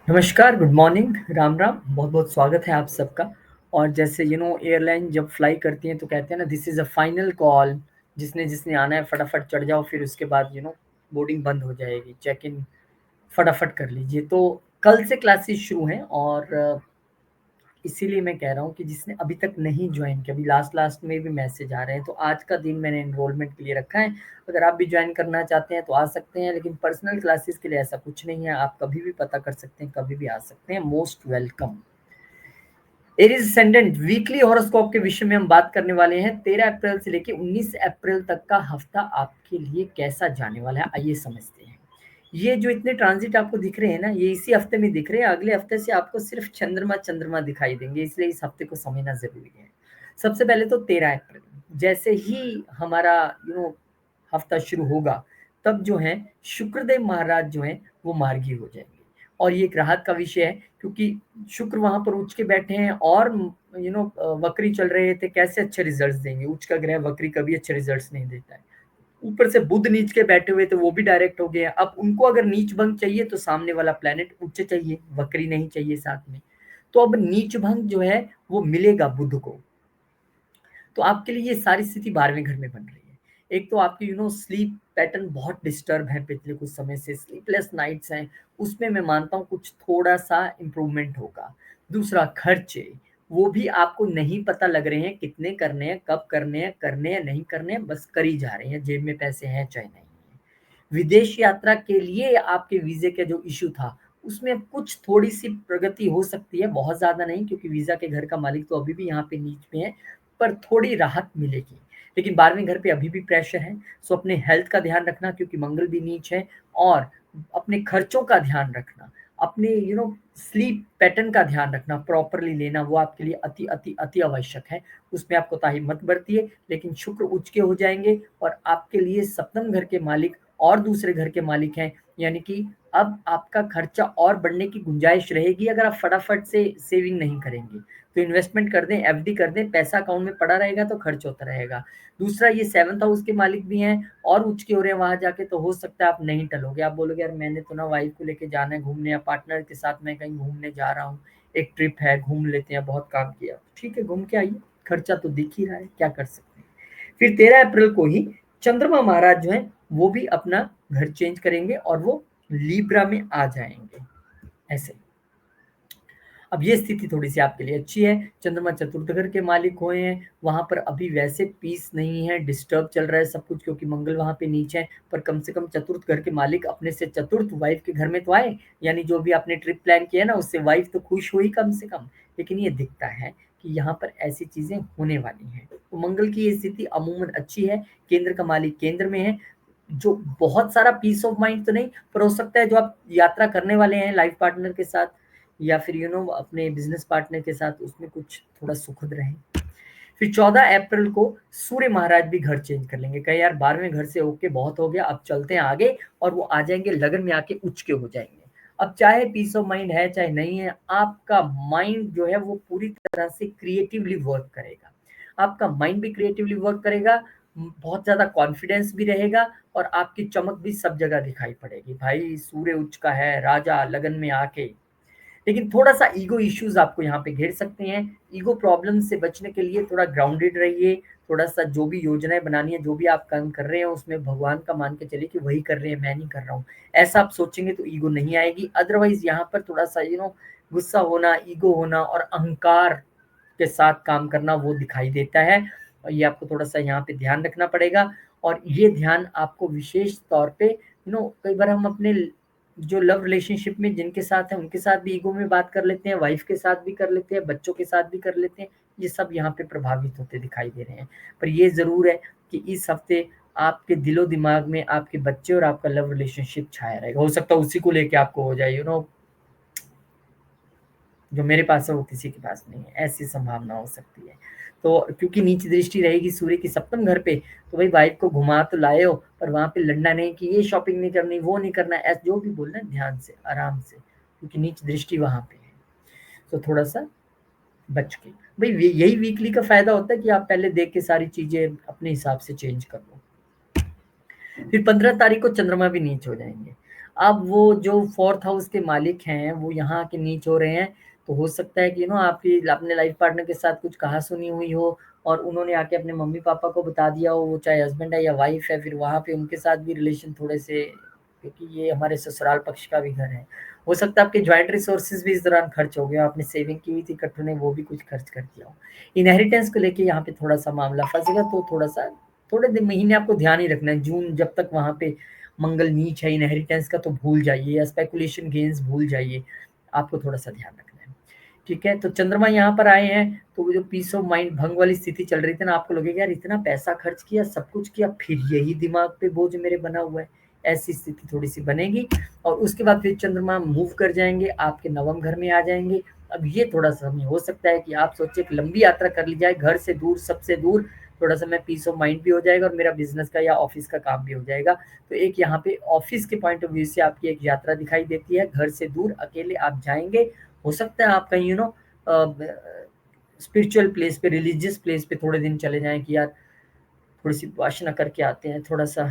नमस्कार, good morning, Ram Ram. बहुत-बहुत स्वागत है आप सबका। और जैसे एयरलाइन जब फ्लाई करती हैं तो कहते हैं ना, this is a final call. जिसने आना है फटाफट चढ़ जाओ, फिर उसके बाद बोर्डिंग बंद हो जाएगी, चेक इन फटाफट कर लीजिए। तो कल से क्लासेस शुरू हैं और इसीलिए मैं कह रहा हूँ कि जिसने अभी तक नहीं जॉइन किया, अभी लास्ट में भी मैसेज आ रहे हैं, तो आज का दिन मैंने एनरोलमेंट के लिए रखा है। अगर आप भी जॉइन करना चाहते हैं तो आ सकते हैं, लेकिन पर्सनल क्लासेस के लिए ऐसा कुछ नहीं है। आप कभी भी पता कर सकते हैं, कभी भी आ सकते हैं। Most welcome. Aries ascendant weekly horoscope के विषय में हम बात करने वाले हैं। 13 अप्रैल से लेके 19 अप्रैल तक का हफ्ता आपके लिए कैसा जाने वाला है, आइए समझते हैं। ये जो इतने ट्रांजिट आपको दिख रहे हैं ना, ये इसी हफ्ते में दिख रहे हैं। अगले हफ्ते से आपको सिर्फ चंद्रमा चंद्रमा दिखाई देंगे, इसलिए इस हफ्ते को समझना जरूरी है। सबसे पहले तो 13 अप्रैल, जैसे ही हमारा हफ्ता शुरू होगा, तब जो है शुक्रदेव महाराज जो हैं वो मार्गी हो जाएंगे। और ये एक राहत का विषय है, क्योंकि शुक्र वहां पर उच्च के बैठे हैं और वक्री चल रहे थे। कैसे अच्छे रिजल्ट्स देंगे? उच्च का ग्रह वक्री कभी अच्छे रिजल्ट्स नहीं देता है। ऊपर से बुध नीच के बैठे हुए थे, वो भी डायरेक्ट हो गए हैं। अब उनको अगर नीच भंग चाहिए तो सामने वाला प्लेनेट उच्च चाहिए, वक्री नहीं चाहिए साथ में। तो अब नीच भंग जो है वो मिलेगा बुध को। तो आपके लिए ये सारी स्थिति 12वें घर में बन रही है। एक तो आपकी स्लीप पैटर्न बहुत डिस्टर्ब है, पिछले कुछ समय से स्लीपलेस नाइट्स हैं। उसमें मैं मानता हूँ कुछ थोड़ा सा इम्प्रूवमेंट होगा। दूसरा, खर्चे वो भी आपको नहीं पता लग रहे हैं, कितने करने हैं, कब करने हैं नहीं करने हैं, बस कर ही जा रहे हैं, जेब में पैसे हैं चाहे नहीं है। विदेश यात्रा के लिए आपके वीजे का जो इशू था, उसमें कुछ थोड़ी सी प्रगति हो सकती है, बहुत ज्यादा नहीं, क्योंकि वीजा के घर का मालिक तो अभी भी यहाँ पे नीच में है। पर थोड़ी राहत मिलेगी। लेकिन 12वें घर पे अभी भी प्रेशर है। सो अपने हेल्थ का ध्यान रखना, क्योंकि मंगल भी नीच है। और अपने खर्चों का ध्यान रखना, अपने स्लीप पैटर्न का ध्यान रखना, प्रॉपरली लेना, वो आपके लिए अति अति अति आवश्यक है। उसमें आप कोताही मत बरतिए। लेकिन शुक्र उच्च के हो जाएंगे और आपके लिए सप्तम घर के मालिक और दूसरे घर के मालिक हैं। यानी कि अब आपका खर्चा और बढ़ने की गुंजाइश रहेगी अगर आप फटाफट से सेविंग नहीं करेंगे। तो इन्वेस्टमेंट कर दें, एफडी कर दें, पैसा अकाउंट में पड़ा रहेगा तो खर्च होता रहेगा। दूसरा, ये 7th हाउस के मालिक भी हैं और उच्च के हो रहे हैं वहां जाके, तो हो सकता है आप नहीं टलोगे। आप बोलोगे यार मैंने तो ना वाइफ को लेके जाना है घूमने, या पार्टनर के साथ मैं कहीं घूमने जा रहा हूँ, एक ट्रिप है, घूम लेते हैं, बहुत काम किया, ठीक है घूम के आइए, खर्चा तो दिख ही रहा है, क्या कर सकते हैं। फिर 13 अप्रैल को ही चंद्रमा महाराज जो है वो भी अपना घर चेंज करेंगे और वो लीब्रा में आ जाएंगे। ऐसे अब ये स्थिति थोड़ी सी आपके लिए अच्छी है। चंद्रमा चतुर्थ घर के मालिक हुए हैं, वहां पर अभी वैसे पीस नहीं है, डिस्टर्ब चल रहा है सब कुछ, क्योंकि मंगल वहां पे नीचे है। पर कम से कम चतुर्थ घर के मालिक अपने से चतुर्थ वाइफ के घर में तो आए। यानी जो भी आपने ट्रिप प्लान किया ना, उससे वाइफ तो खुश हुई कम से कम। लेकिन ये दिखता है कि यहाँ पर ऐसी चीजें होने वाली हैं। तो मंगल की ये स्थिति अमूमन अच्छी है। केंद्र का मालिक केंद्र में है, जो बहुत सारा पीस ऑफ माइंड तो नहीं, पर हो सकता है जो आप यात्रा करने वाले हैं लाइफ पार्टनर के साथ, या फिर अपने बिजनेस पार्टनर के साथ, उसमें कुछ थोड़ा सुखद रहे। फिर 14 अप्रैल को सूर्य महाराज भी घर चेंज कर लेंगे। कहे यार 12वें घर से ओके बहुत हो गया, अब चलते हैं आगे। और वो आ जाएंगे लगन में, आके उच्च के हो जाएंगे। अब चाहे पीस ऑफ माइंड है चाहे नहीं है, आपका माइंड जो है वो पूरी तरह से क्रिएटिवली वर्क करेगा। आपका माइंड भी क्रिएटिवली वर्क करेगा, बहुत ज्यादा कॉन्फिडेंस भी रहेगा, और आपकी चमक भी सब जगह दिखाई पड़ेगी। भाई सूर्य उच्च का है, राजा लगन में आके। लेकिन थोड़ा सा ईगो इश्यूज आपको यहाँ पे घेर सकते हैं। ईगो प्रॉब्लम से बचने के लिए थोड़ा ग्राउंडेड रहिए। थोड़ा सा जो भी योजनाएं बनानी है, जो भी आप काम कर रहे हैं, उसमें भगवान का मान के चलिए कि वही कर रहे हैं, मैं नहीं कर रहा हूँ। ऐसा आप सोचेंगे तो ईगो नहीं आएगी। अदरवाइज यहाँ पर थोड़ा सा गुस्सा होना, ईगो होना और अहंकार के साथ काम करना वो दिखाई देता है। और ये आपको थोड़ा सा यहाँ पे ध्यान रखना पड़ेगा। और ये ध्यान आपको विशेष तौर पे कई बार हम अपने जो लव रिलेशनशिप में जिनके साथ है उनके साथ भी ईगो में बात कर लेते हैं, वाइफ के साथ भी कर लेते हैं, बच्चों के साथ भी कर लेते हैं। ये सब यहाँ पे प्रभावित होते दिखाई दे रहे हैं। पर ये जरूर है कि इस हफ्ते आपके दिलो दिमाग में आपके बच्चे और आपका लव रिलेशनशिप छाया रहेगा। हो सकता है उसी को लेके आपको हो जाए जो मेरे पास है वो किसी के पास नहीं है, ऐसी संभावना हो सकती है। तो क्योंकि नीच दृष्टि रहेगी सूर्य की सप्तम घर पे, तो भाई वाइफ को घुमा तो लाए हो, पर वहां पे लड़ना नहीं कि ये शॉपिंग नहीं करनी, वो नहीं करना, ऐसा जो भी बोलना है ध्यान से आराम से, क्योंकि नीच दृष्टि वहां पे है। तो थोड़ा सा बच के, भाई यही वीकली का फायदा होता है कि आप पहले देख के सारी चीजें अपने हिसाब से चेंज कर लो। फिर 15 तारीख को चंद्रमा भी नीच हो जाएंगे। अब वो जो 4th हाउस के मालिक हैं, वो यहाँ के नीच हो रहे हैं, तो हो सकता है कि आपकी अपने लाइफ पार्टनर के साथ कुछ कहा-सुनी हुई हो और उन्होंने आके अपने मम्मी-पापा को बता दिया हो, वो चाहे हस्बैंड है या वाइफ है, फिर वहाँ पे उनके साथ भी रिलेशन थोड़े-से, क्योंकि ये हमारे ससुराल पक्ष का भी घर है। हो सकता है आपके जॉइंट रिसोर्सेज़ भी इस दौरान खर्च हो गए हों, आपने सेविंग की हुई थी इकट्ठों ने, वो भी कुछ खर्च कर दिया हो। इनहेरिटेंस को लेके यहाँ पे थोड़ा-सा मामला फँसेगा, तो थोड़ा-सा थोड़े दिन महीने आपको ध्यान ही रखना है। जून जब तक वहाँ पे मंगल नीच है इनहेरिटेंस का, तो भूल जाइए, या स्पेकुलेशन गेन्स भूल जाइए, आपको थोड़ा-सा ध्यान रखना है। ठीक है? तो चंद्रमा यहाँ पर आए हैं, तो वो जो पीस ऑफ माइंड भंग वाली स्थिति चल रही थी ना, आपको लगेगा यार इतना पैसा खर्च किया, सब कुछ किया, फिर यही दिमाग पे बोझ मेरे बना हुआ है। ऐसी स्थिति थोड़ी-सी बनेगी और उसके बाद फिर चंद्रमा मूव कर जाएँगे, आपके नवम घर में आ जाएँगे। अब ये थोड़ा-सा समय हो सकता है कि आप सोचिए एक लंबी यात्रा कर ली जाए, घर से दूर, सबसे दूर, थोड़ा-सा मैं पीस ऑफ माइंड भी हो जाएगा और मेरा बिज़नेस का या ऑफ़िस का काम भी हो जाएगा। तो एक यहाँ पे ऑफ़िस के पॉइंट ऑफ व्यू से आपकी एक यात्रा दिखाई देती है, घर से दूर अकेले आप जाएँगे। हो सकता है आप कहीं स्पिरिचुअल प्लेस पे, रिलीजियस प्लेस पे थोड़े दिन चले जाएँ कि यार थोड़ी-सी उपासना करके आते हैं, थोड़ा-सा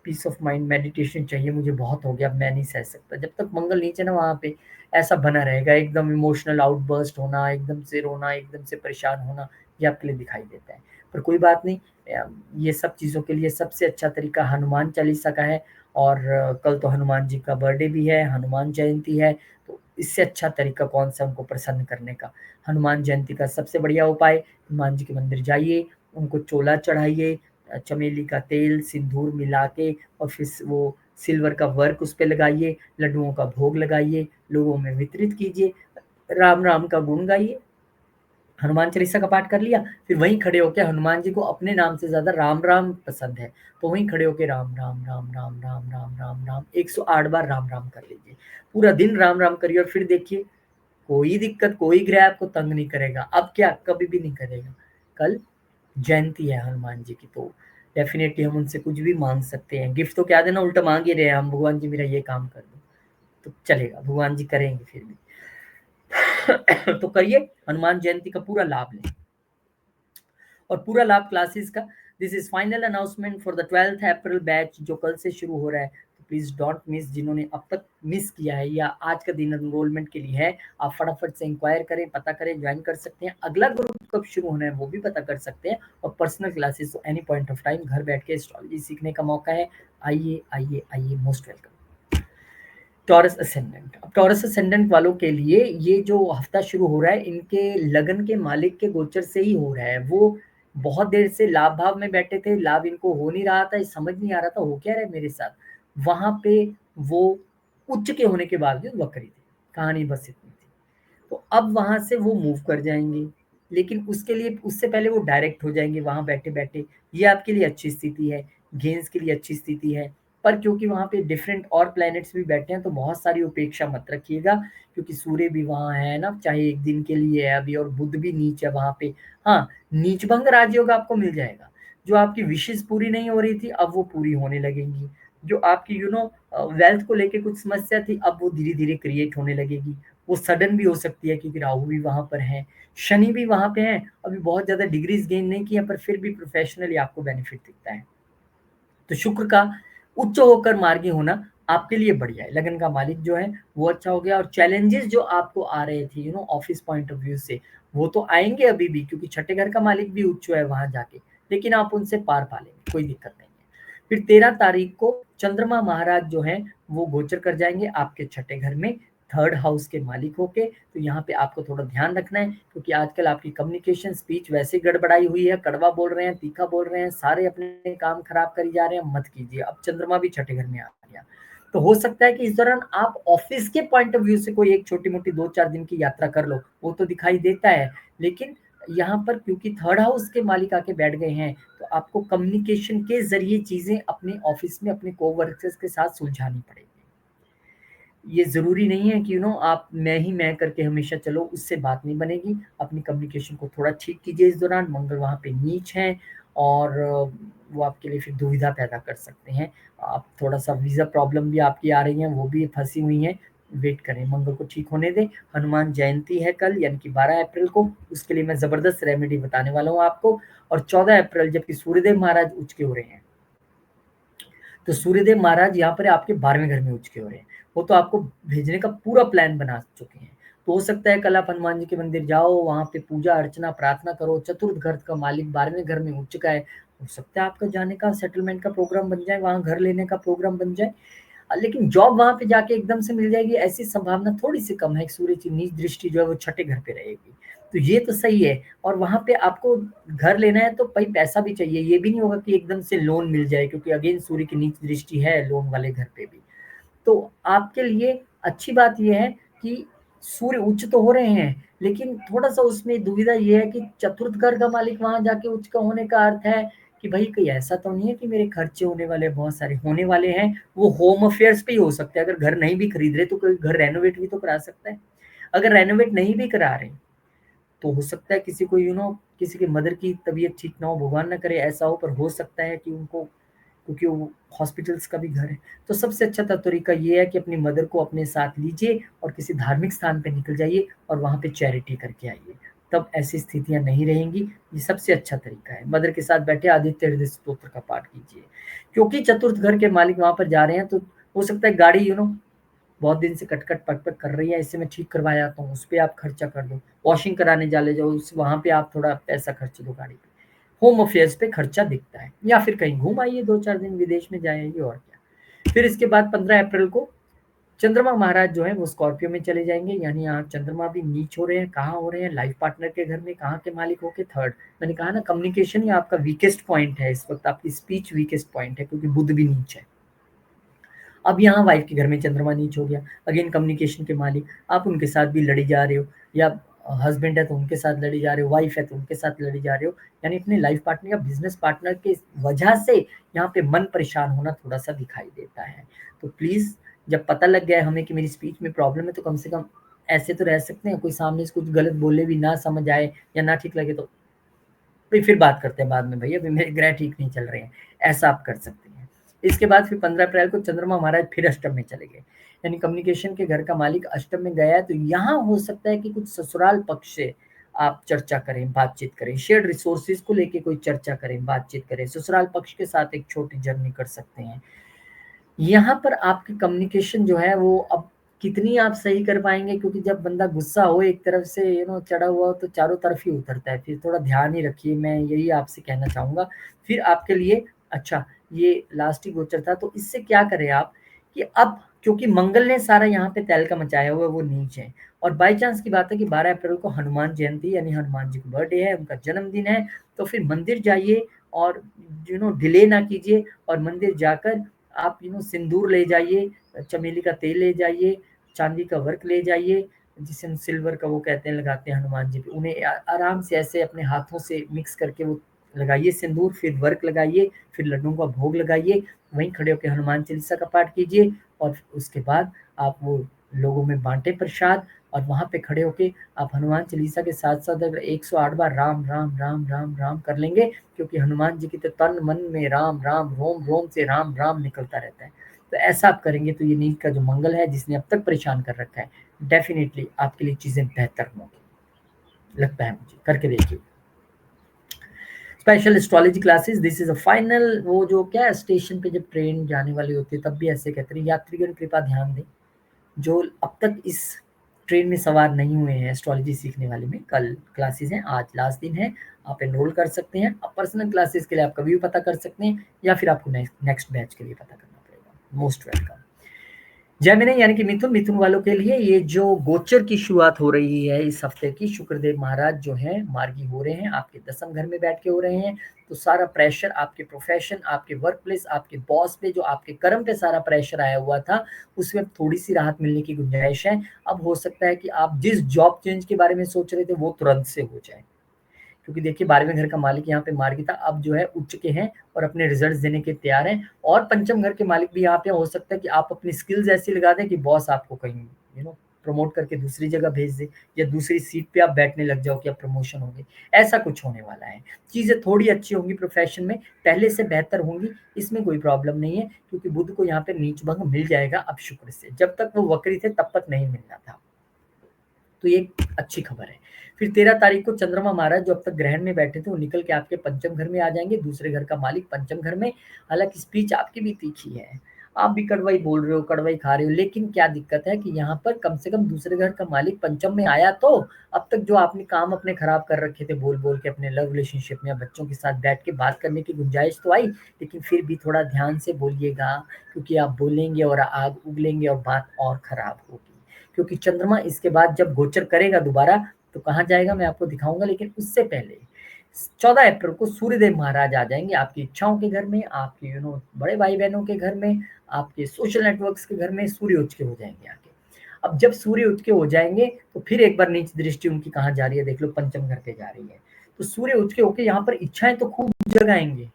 पीस ऑफ माइंड मेडिटेशन चाहिए मुझे, बहुत हो गया, अब मैं नहीं सह सकता। जब तक मंगल नीचे ना वहाँ पे ऐसा बना रहेगा, एकदम इमोशनल आउटबर्स्ट होना, एकदम से रोना, एकदम से परेशान होना, ये आपके लिए दिखाई देता है। पर कोई बात नहीं, ये सब चीज़ों के लिए सबसे अच्छा तरीका हनुमान चालीसा का है और कल तो हनुमान जी का बर्थडे भी है, हनुमान जयंती है, तो इससे अच्छा तरीका कौन-सा उनको प्रसन्न करने का। हनुमान जयंती का सबसे बढ़िया उपाय, हनुमान जी के मंदिर जाइए, उनको चोला चढ़ाइए, चमेली का तेल, सिंदूर मिला के और फिर वो सिल्वर का वर्क उस पे लगाइए, लड्डुओं का भोग लगाइए, लोगों में वितरित कीजिए, राम राम का गुण गाइए। हनुमान चालीसा का पाठ कर लिया, फिर वहीं खड़े होके हनुमान जी को अपने नाम से ज़्यादा राम राम पसंद है, तो वहीं खड़े होके राम राम राम राम राम राम राम राम 108 बार राम राम कर लीजिए। पूरा दिन राम राम करिए और फिर देखिए कोई दिक्कत, कोई ग्रह आपको तंग नहीं करेगा। अब क्या, कभी भी नहीं करेगा। कल जयंती है हनुमान जी की, तो डेफ़िनेटली हम उनसे कुछ भी माँग सकते हैं। गिफ्ट तो क्या देना, उल्टा माँग ही रहे हैं हम, भगवान जी मेरा ये काम कर दो, तो चलेगा, भगवान जी करेंगे फिर भी। तो करिए, हनुमान जयंती का पूरा लाभ लें। और पूरा लाभ क्लासेस का, this is final announcement for the 12th April batch जो कल से शुरू हो रहा है, तो प्लीज डोंट मिस। जिन्होंने अब तक मिस किया है या आज का दिन एनरोलमेंट के लिए है, आप फटाफट से इंक्वायर करें, पता करें, ज्वाइन कर सकते हैं। अगला ग्रुप कब शुरू होना है वो भी पता कर सकते हैं, और पर्सनल क्लासेस तो एनी पॉइंट ऑफ टाइम घर बैठ के एस्ट्रोलॉजी सीखने का मौका है। आइए आइए आइए, मोस्ट वेलकम। टॉरस असेंडेंट, अब टॉरस असेंडेंट वालों के लिए ये जो हफ्ता शुरू हो रहा है, इनके लगन के मालिक के गोचर से ही हो रहा है। वो बहुत देर से लाभ भाव में बैठे थे, लाभ इनको हो नहीं रहा था, ये समझ नहीं आ रहा था हो क्या रहा है मेरे साथ। वहां पे वो उच्च के होने के बावजूद वक्री थे, कहानी बस इतनी थी। तो अब वहां से वो मूव कर जाएंगे, लेकिन उसके लिए उससे पहले वो डायरेक्ट हो जाएंगे वहां बैठे बैठे। ये आपके लिए अच्छी स्थिति है, गेंस के लिए अच्छी स्थिति है। पर क्योंकि वहां पे डिफरेंट और प्लैनेट्स भी बैठे हैं, तो बहुत सारी उपेक्षा मत रखिएगा, क्योंकि सूर्य भी वहां है ना, चाहे एक दिन के लिए है अभी, और बुध भी नीच है वहां पे। हाँ, नीचभंग राजयोग आपको मिल जाएगा। जो आपकी विशेष पूरी नहीं हो रही थी, अब वो पूरी होने लगेंगी। जो आपकी वेल्थ को लेके कुछ समस्या थी, अब वो धीरे धीरे क्रिएट होने लगेगी। वो सडन भी हो सकती है, क्योंकि राहु भी वहां पर है, शनि भी वहां पे है। अभी बहुत ज्यादा डिग्रीज गेन नहीं किया, पर फिर भी प्रोफेशनली आपको बेनिफिट दिखता है। तो शुक्र का उच्च होकर मार्गी होना आपके लिए बढ़िया है। लगन का मालिक जो है वो अच्छा हो गया, और चैलेंजेस जो आपको आ रहे थे ऑफिस पॉइंट ऑफ व्यू से, वो तो आएंगे अभी भी, क्योंकि छठे घर का मालिक भी उच्च है वहां जाके, लेकिन आप उनसे पार पा लेंगे, कोई दिक्कत नहीं है। फिर 13 तारीख को चंद्रमा महाराज जो है वो गोचर कर जाएंगे आपके छठे घर में, थर्ड हाउस के मालिक होके। तो यहाँ पे आपको थोड़ा ध्यान रखना है, क्योंकि आजकल आपकी कम्युनिकेशन स्पीच वैसे गड़बड़ाई हुई है, कड़वा बोल रहे हैं, तीखा बोल रहे हैं, सारे अपने काम खराब करी जा रहे हैं, मत कीजिए। अब चंद्रमा भी छठे घर में आ गया, तो हो सकता है कि इस दौरान आप ऑफिस के पॉइंट ऑफ व्यू से कोई एक छोटी मोटी 2-4 दिन की यात्रा कर लो, वो तो दिखाई देता है। लेकिन यहाँ पर क्योंकि थर्ड हाउस के मालिक आके बैठ गए हैं, तो आपको कम्युनिकेशन के जरिए चीजें अपने ऑफिस में अपने कोवर्कर्स के साथ सुलझानी पड़ेगी। ये ज़रूरी नहीं है कि आप मैं करके हमेशा चलो, उससे बात नहीं बनेगी। अपनी कम्युनिकेशन को थोड़ा ठीक कीजिए इस दौरान, मंगल वहाँ पे नीच हैं, और वो आपके लिए फिर दुविधा पैदा कर सकते हैं। आप थोड़ा-सा वीज़ा प्रॉब्लम भी आपकी आ रही हैं, वो भी फँसी हुई हैं, वेट करें, मंगल को ठीक होने दें। हनुमान जयंती है कल, यानी कि 12 अप्रैल को, उसके लिए मैं ज़बरदस्त रेमेडी बताने वाला हूँ आपको। और 14 अप्रैल जबकि सूर्यदेव महाराज उच्च के हो रहे हैं, तो सूर्यदेव महाराज यहाँ पर आपके 12वें घर में उच्च के हो रहे हैं। वो तो आपको भेजने का पूरा प्लान बना चुके हैं। तो हो सकता है कल आप हनुमान जी के मंदिर जाओ, वहाँ पे पूजा अर्चना प्रार्थना करो, चतुर्थ घर का मालिक 12वें घर में उच्च का है, हो सकता है आपका जाने का सेटलमेंट का प्रोग्राम बन जाए, वहाँ घर लेने का प्रोग्राम बन जाए। लेकिन जॉब वहाँ पे जाके एकदम से मिल जाएगी ऐसी संभावना थोड़ी सी कम है। सूर्य की नीच दृष्टि जो है वो छठे घर पे रहेगी, तो ये तो सही है। और वहाँ पे आपको घर लेना है तो भाई पैसा भी चाहिए, ये भी नहीं होगा कि एकदम से लोन मिल जाए, क्योंकि अगेन सूर्य की नीच दृष्टि है लोन वाले घर पे भी। तो आपके लिए अच्छी बात ये है कि सूर्य उच्च तो हो रहे हैं, लेकिन थोड़ा-सा उसमें दुविधा ये है कि चतुर्थ घर का मालिक वहाँ जाके उच्च का होने का अर्थ है कि भई कहीं ऐसा तो नहीं है कि मेरे खर्चे होने वाले बहुत सारे होने वाले हैं, वो होम अफेयर्स पे ही हो सकते हैं। अगर घर नहीं भी खरीद रहे तो कोई घर रेनोवेट भी तो करा सकता है। अगर रेनोवेट नहीं भी करा रहे, तो हो सकता है किसी को किसी के मदर की तबीयत ठीक ना हो, भगवान ना करे ऐसा हो, पर हो सकता है कि उनको, क्योंकि वो हॉस्पिटल्स का भी घर है। तो सबसे अच्छा तरीका ये है कि अपनी मदर को अपने साथ लीजिए और किसी धार्मिक स्थान पे निकल जाइए और वहाँ पे चैरिटी करके आइए। तब ऐसी स्थितियाँ नहीं रहेंगी। ये सबसे अच्छा तरीका है। मदर के साथ बैठे आदित्य हृदय स्तोत्र का पाठ कीजिए। क्योंकि चतुर्थ घर के मालिक वहाँ पर जा रहे हैं, तो हो सकता है गाड़ी बहुत दिन से कट-कट, पट-पट कर रही है, इसे मैं ठीक करवा आता हूँ, उसपे आप खर्चा कर दो। वॉशिंग कराने चले जाओ, उस वहाँ पे आप थोड़ा पैसा खर्च दो गाड़ी पे। होम अफेयर्स पे खर्चा दिखता है, या फिर कहीं घूम आइए, 2-4 दिन विदेश में जाएँगे और क्या। फिर इसके बाद 15 अप्रैल को चंद्रमा महाराज जो हैं वो स्कॉर्पियो में चले जाएँगे, यानी यहाँ चंद्रमा भी नीच हो रहे हैं, कहाँ हो रहे हैं? लाइफ पार्टनर के घर में, कहाँ के मालिक हो के? थर्ड। मैंने कहा ना, कम्युनिकेशन ही आपका वीकेस्ट पॉइंट है इस वक़्त, आपकी स्पीच वीकेस्ट पॉइंट है, क्योंकि बुध भी नीच है। अब यहाँ वाइफ के घर में चंद्रमा नीच हो गया, अगेन कम्युनिकेशन के मालिक, आप उनके साथ भी लड़ी जा रहे हो, या हस्बैंड है तो उनके साथ लड़ी जा रहे हो, वाइफ है तो उनके साथ लड़ी जा रहे हो, यानी अपने लाइफ पार्टनर या बिजनेस पार्टनर के वजह से यहाँ पे मन परेशान होना थोड़ा सा दिखाई देता है। तो प्लीज, जब पता लग गया है हमें कि मेरी स्पीच में प्रॉब्लम है, तो कम से कम ऐसे तो रह सकते हैं, कोई सामने से कुछ गलत बोले भी ना समझ आए या ना ठीक लगे तो भाई फिर बात करते हैं बाद में, भैया अभी मेरे ग्रह ठीक नहीं चल रहे हैं, ऐसा आप कर सकते हैं। इसके बाद फिर 15 अप्रैल को चंद्रमा महाराज फिर अष्टम में चले गए, यानी कम्युनिकेशन के घर का मालिक अष्टम में गया है, तो यहाँ हो सकता है कि कुछ ससुराल पक्ष से आप चर्चा करें, बातचीत करें, शेयर्ड रिसोर्सेज को लेके कोई चर्चा करें, बातचीत करें, ससुराल पक्ष के साथ एक छोटी जर्नी कर सकते हैं। यहाँ पर आपकी कम्युनिकेशन जो है वो अब कितनी आप सही कर पाएँगे, क्योंकि जब बंदा गुस्सा हो एक तरफ से चढ़ा हुआ हो, तो चारों तरफ ही उतरता है। फिर थोड़ा ध्यान ही रखिए, मैं यही आपसे कहना चाहूँगा। फिर आपके लिए अच्छा, ये लास्ट ही गोचर था, तो इससे क्या करें आप कि अब क्योंकि मंगल ने सारा यहाँ पे तहलका मचाया हुआ है, वो नीच है, और बाय चांस की बात है कि 12 अप्रैल को हनुमान जयंती यानी हनुमान जी का बर्थडे है, उनका जन्मदिन है, तो फिर मंदिर जाइए और डिले ना कीजिए, और मंदिर जाकर आप सिंदूर ले जाइए, चमेली का तेल ले जाइए, चांदी का वर्क ले जाइए, जिसे हम सिल्वर का वो कहते हैं लगाते हैं हनुमान जी पे, उन्हें आराम से ऐसे अपने हाथों से मिक्स करके वो लगाइए सिंदूर, फिर वर्क लगाइए, फिर लड्डुओं का भोग लगाइए, वहीं खड़े होकर हनुमान चालीसा का पाठ कीजिए, और उसके बाद आप वो लोगों में बांटे प्रसाद, और वहाँ पे खड़े होके आप हनुमान चालीसा के साथ साथ अगर 108 बार राम राम राम राम राम कर लेंगे, क्योंकि हनुमान जी की तो तन मन में राम राम, रोम रोम से राम राम निकलता रहता है। तो ऐसा आप करेंगे तो ये नीच का जो मंगल है जिसने अब तक परेशान कर रखा है, डेफिनेटली आपके लिए चीजें बेहतर होंगी, लगता है मुझे, करके देखिए। Special astrology classes, this is a final, वो जो क्या स्टेशन पे जब ट्रेन जाने वाली होती है तब भी ऐसे कहते हैं, यात्रीगण कृपया ध्यान दें, जो अब तक इस ट्रेन में सवार नहीं हुए हैं एस्ट्रोलॉजी सीखने वाले में, कल क्लासेस हैं, आज लास्ट दिन है, आप एनरोल कर सकते हैं। अब पर्सनल क्लासेस के लिए आप कभी भी पता कर सकते हैं, या फिर आपको नेक्स्ट बैच के लिए पता करना पड़ेगा। Most welcome. जेमिनी यानी कि मिथुन, मिथुन वालों के लिए ये जो गोचर की शुरुआत हो रही है इस हफ्ते की, शुक्रदेव महाराज जो हैं मार्गी हो रहे हैं, आपके 10th घर में बैठ के हो रहे हैं, तो सारा प्रेशर आपके प्रोफेशन, आपके वर्क प्लेस, आपके बॉस पे, जो आपके कर्म पे सारा प्रेशर आया हुआ था, उसमें थोड़ी सी राहत मिलने की गुंजाइश है। अब हो सकता है कि आप जिस जॉब चेंज के बारे में सोच रहे थे वो तुरंत से हो जाए, क्योंकि देखिए 12वें घर का मालिक यहाँ पे मार्गी था, अब जो है उच्च के हैं और अपने रिजल्ट्स देने के तैयार हैं, और पंचम घर के मालिक भी यहाँ पे हो सकता है कि आप अपनी स्किल्स ऐसी लगा दें कि बॉस आपको कहीं प्रमोट करके दूसरी जगह भेज दे, या दूसरी सीट पे आप बैठने लग जाओ कि अब प्रमोशन होगी, ऐसा कुछ होने वाला है। चीजें थोड़ी अच्छी होंगी प्रोफेशन में, पहले से बेहतर होंगी, इसमें कोई प्रॉब्लम नहीं है, क्योंकि बुध को यहाँ पे नीच भंग मिल जाएगा अब शुक्र से, जब तक वो वक्री थे तब तक नहीं मिलना था, तो ये अच्छी खबर है। फिर 13 तारीख को चंद्रमा महाराज जो अब तक ग्रहण में बैठे थे वो निकल के आपके पंचम घर में आ जाएंगे, दूसरे घर का मालिक पंचम घर में। हालांकि स्पीच आपकी भी तीखी है, आप भी कड़वाई बोल रहे हो, कड़वाई खा रहे हो, लेकिन क्या दिक्कत है कि यहाँ पर कम से कम दूसरे घर का मालिक पंचम में आया तो अब तक जो आपने काम अपने खराब कर रखे थे बोल बोल के अपने लव रिलेशनशिप में या बच्चों के साथ बैठ के बात करने की गुंजाइश तो आई, लेकिन फिर भी थोड़ा ध्यान से बोलिएगा, क्योंकि आप बोलेंगे और आग उगलेंगे और बात और खराब होगी। क्योंकि चंद्रमा इसके बाद जब गोचर करेगा दोबारा तो कहाँ जाएगा मैं आपको दिखाऊंगा, लेकिन उससे पहले 14 अप्रैल को सूर्यदेव महाराज आ जाएंगे आपकी इच्छाओं के घर में, आपके बड़े भाई बहनों के घर में, आपके सोशल नेटवर्क्स के घर में सूर्य उच्च के हो जाएंगे आके। अब जब सूर्य उच्च के हो जाएंगे तो फिर एक बार नीच दृष्टि उनकी कहाँ जा रही है देख लो, पंचम घर पे जा रही है। तो सूर्य उच्च के होके यहाँ पर इच्छाएं तो खूब जगाएंगे।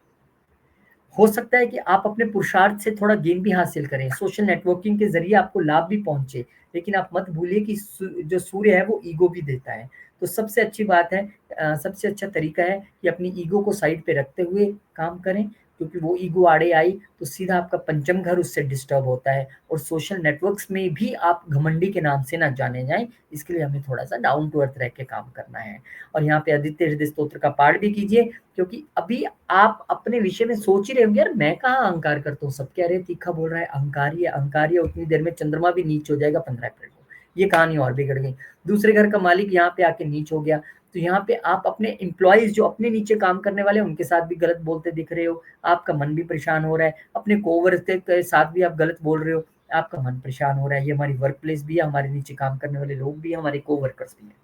हो सकता है कि आप अपने पुरुषार्थ से थोड़ा गेन भी हासिल करें, सोशल नेटवर्किंग के जरिए आपको लाभ भी पहुंचे, लेकिन आप मत भूलिए कि जो सूर्य है वो ईगो भी देता है। तो सबसे अच्छी बात है, सबसे अच्छा तरीका है कि अपनी ईगो को साइड पे रखते हुए काम करें, क्योंकि वो ईगो आड़े आई तो सीधा आपका पंचम घर उससे डिस्टर्ब होता है, और सोशल नेटवर्क्स में भी आप घमंडी के नाम से ना जाने जाएं। इसके लिए हमें थोड़ा सा डाउन टू अर्थ रह के काम करना है। और यहाँ पे आदित्य हृदय स्तोत्र का पाठ भी कीजिए, क्योंकि अभी आप अपने विषय में सोच ही रहे होंगे यार मैं कहाँ अहंकार करता हूँ, सब कह रहे तीखा बोल रहा है, अहंकारी है अहंकारी है। उतनी देर में चंद्रमा भी नीच हो जाएगा 15 अप्रैल को, ये कहानी और बिगड़ गई। दूसरे घर का मालिक यहाँ पे आके नीच हो गया, तो यहाँ पे आप अपने एम्प्लॉयज जो अपने नीचे काम करने वाले हैं उनके साथ भी गलत बोलते दिख रहे हो, आपका मन भी परेशान हो रहा है, अपने कोवर्कर के साथ भी आप गलत बोल रहे हो, आपका मन परेशान हो रहा है। ये हमारी वर्क प्लेस भी है, हमारे नीचे काम करने वाले लोग भी हैं, हमारे कोवर्कर्स भी हैं,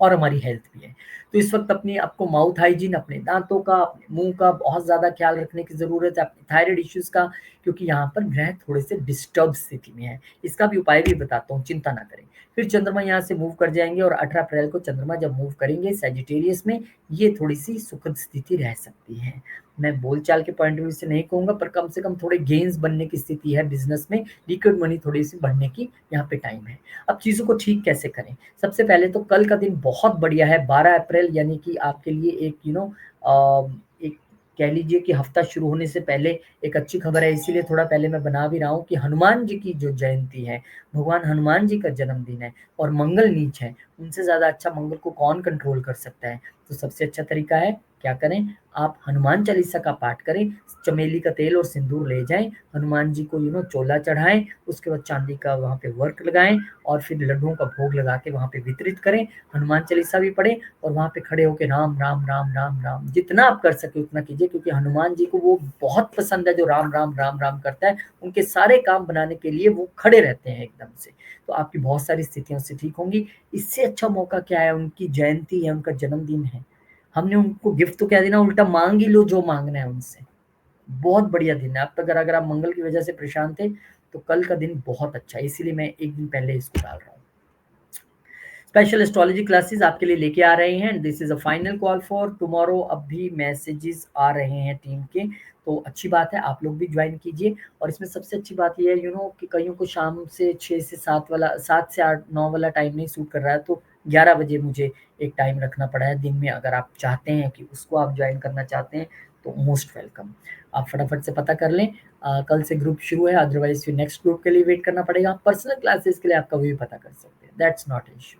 और हमारी हेल्थ भी है। तो इस वक्त अपनी आपको माउथ हाइजीन, अपने दांतों का, अपने मुंह का बहुत ज्यादा ख्याल रखने की जरूरत है, अपने थायराइड इश्यूज का, क्योंकि यहाँ पर ग्रह थोड़े से डिस्टर्ब स्थिति में है। इसका भी उपाय भी बताता हूँ, चिंता ना करें। फिर चंद्रमा यहाँ से मूव कर जाएंगे, और 18 अप्रैल को चंद्रमा जब मूव करेंगे सैजिटेरियस में, ये थोड़ी सी सुखद स्थिति रह सकती है। मैं बोलचाल के पॉइंट ऑफ व्यू से नहीं कहूंगा, पर कम से कम थोड़े गेन्स बनने की स्थिति है बिजनेस में, लिक्विड मनी थोड़ी सी बढ़ने की यहाँ पे टाइम है। अब चीजों को ठीक कैसे करें, सबसे पहले तो कल का दिन बहुत बढ़िया है, 12 अप्रैल, यानी कि आपके लिए एक एक कह लीजिए कि हफ्ता शुरू होने से पहले एक अच्छी खबर है। इसीलिए थोड़ा पहले मैं बना भी रहा हूँ कि हनुमान जी की जो जयंती है, भगवान हनुमान जी का जन्मदिन है, और मंगल नीच है, उनसे ज्यादा अच्छा मंगल को कौन कंट्रोल कर सकता है। तो सबसे अच्छा तरीका है क्या करें, आप हनुमान चालीसा का पाठ करें, चमेली का तेल और सिंदूर ले जाएं, हनुमान जी को चोला चढ़ाएं, उसके बाद चांदी का वहां पे वर्क लगाएं, और फिर लड्डुओं का भोग लगा के वहां पे वितरित करें, हनुमान चालीसा भी पढ़ें, और वहां पे खड़े होकर राम राम राम राम राम जितना आप कर सके उतना कीजिए, क्योंकि हनुमान जी को वो बहुत पसंद है जो राम राम राम राम करता है, उनके सारे काम बनाने के लिए वो खड़े रहते हैं एकदम से। तो आपकी बहुत सारी स्थितियों से ठीक होंगी। इससे अच्छा मौका क्या है, उनकी जयंती है, उनका जन्मदिन है, हमने उनको गिफ्ट तो क्या देना, उल्टा मांग ही लो जो मांगना है उनसे। बहुत बढ़िया दिन है। अब तक अगर आप मंगल की वजह से परेशान थे तो कल का दिन बहुत अच्छा है, इसीलिए मैं एक दिन पहले इसको डाल रहा हूँ। स्पेशल एस्ट्रोलॉजी क्लासेस आपके लिए लेके आ रहे हैं, this is a final call for tomorrow. अब भी मैसेजेस आ रहे हैं टीम के, तो अच्छी बात है, आप लोग भी ज्वाइन कीजिए। और इसमें सबसे अच्छी बात यह है कि कईयों को शाम से 6 से 7 वाला, 7 से 8 9 वाला टाइम नहीं सूट कर रहा है, तो 11 बजे मुझे एक टाइम रखना पड़ा है दिन में। अगर आप चाहते हैं कि उसको आप ज्वाइन करना चाहते हैं तो मोस्ट वेलकम, आप फटाफट से पता कर लें। कल से ग्रुप शुरू है, अदरवाइज फिर नेक्स्ट ग्रुप के लिए वेट करना पड़ेगा। पर्सनल क्लासेस के लिए आप कभी भी पता कर सकते हैं, दैट्स नॉट इशू।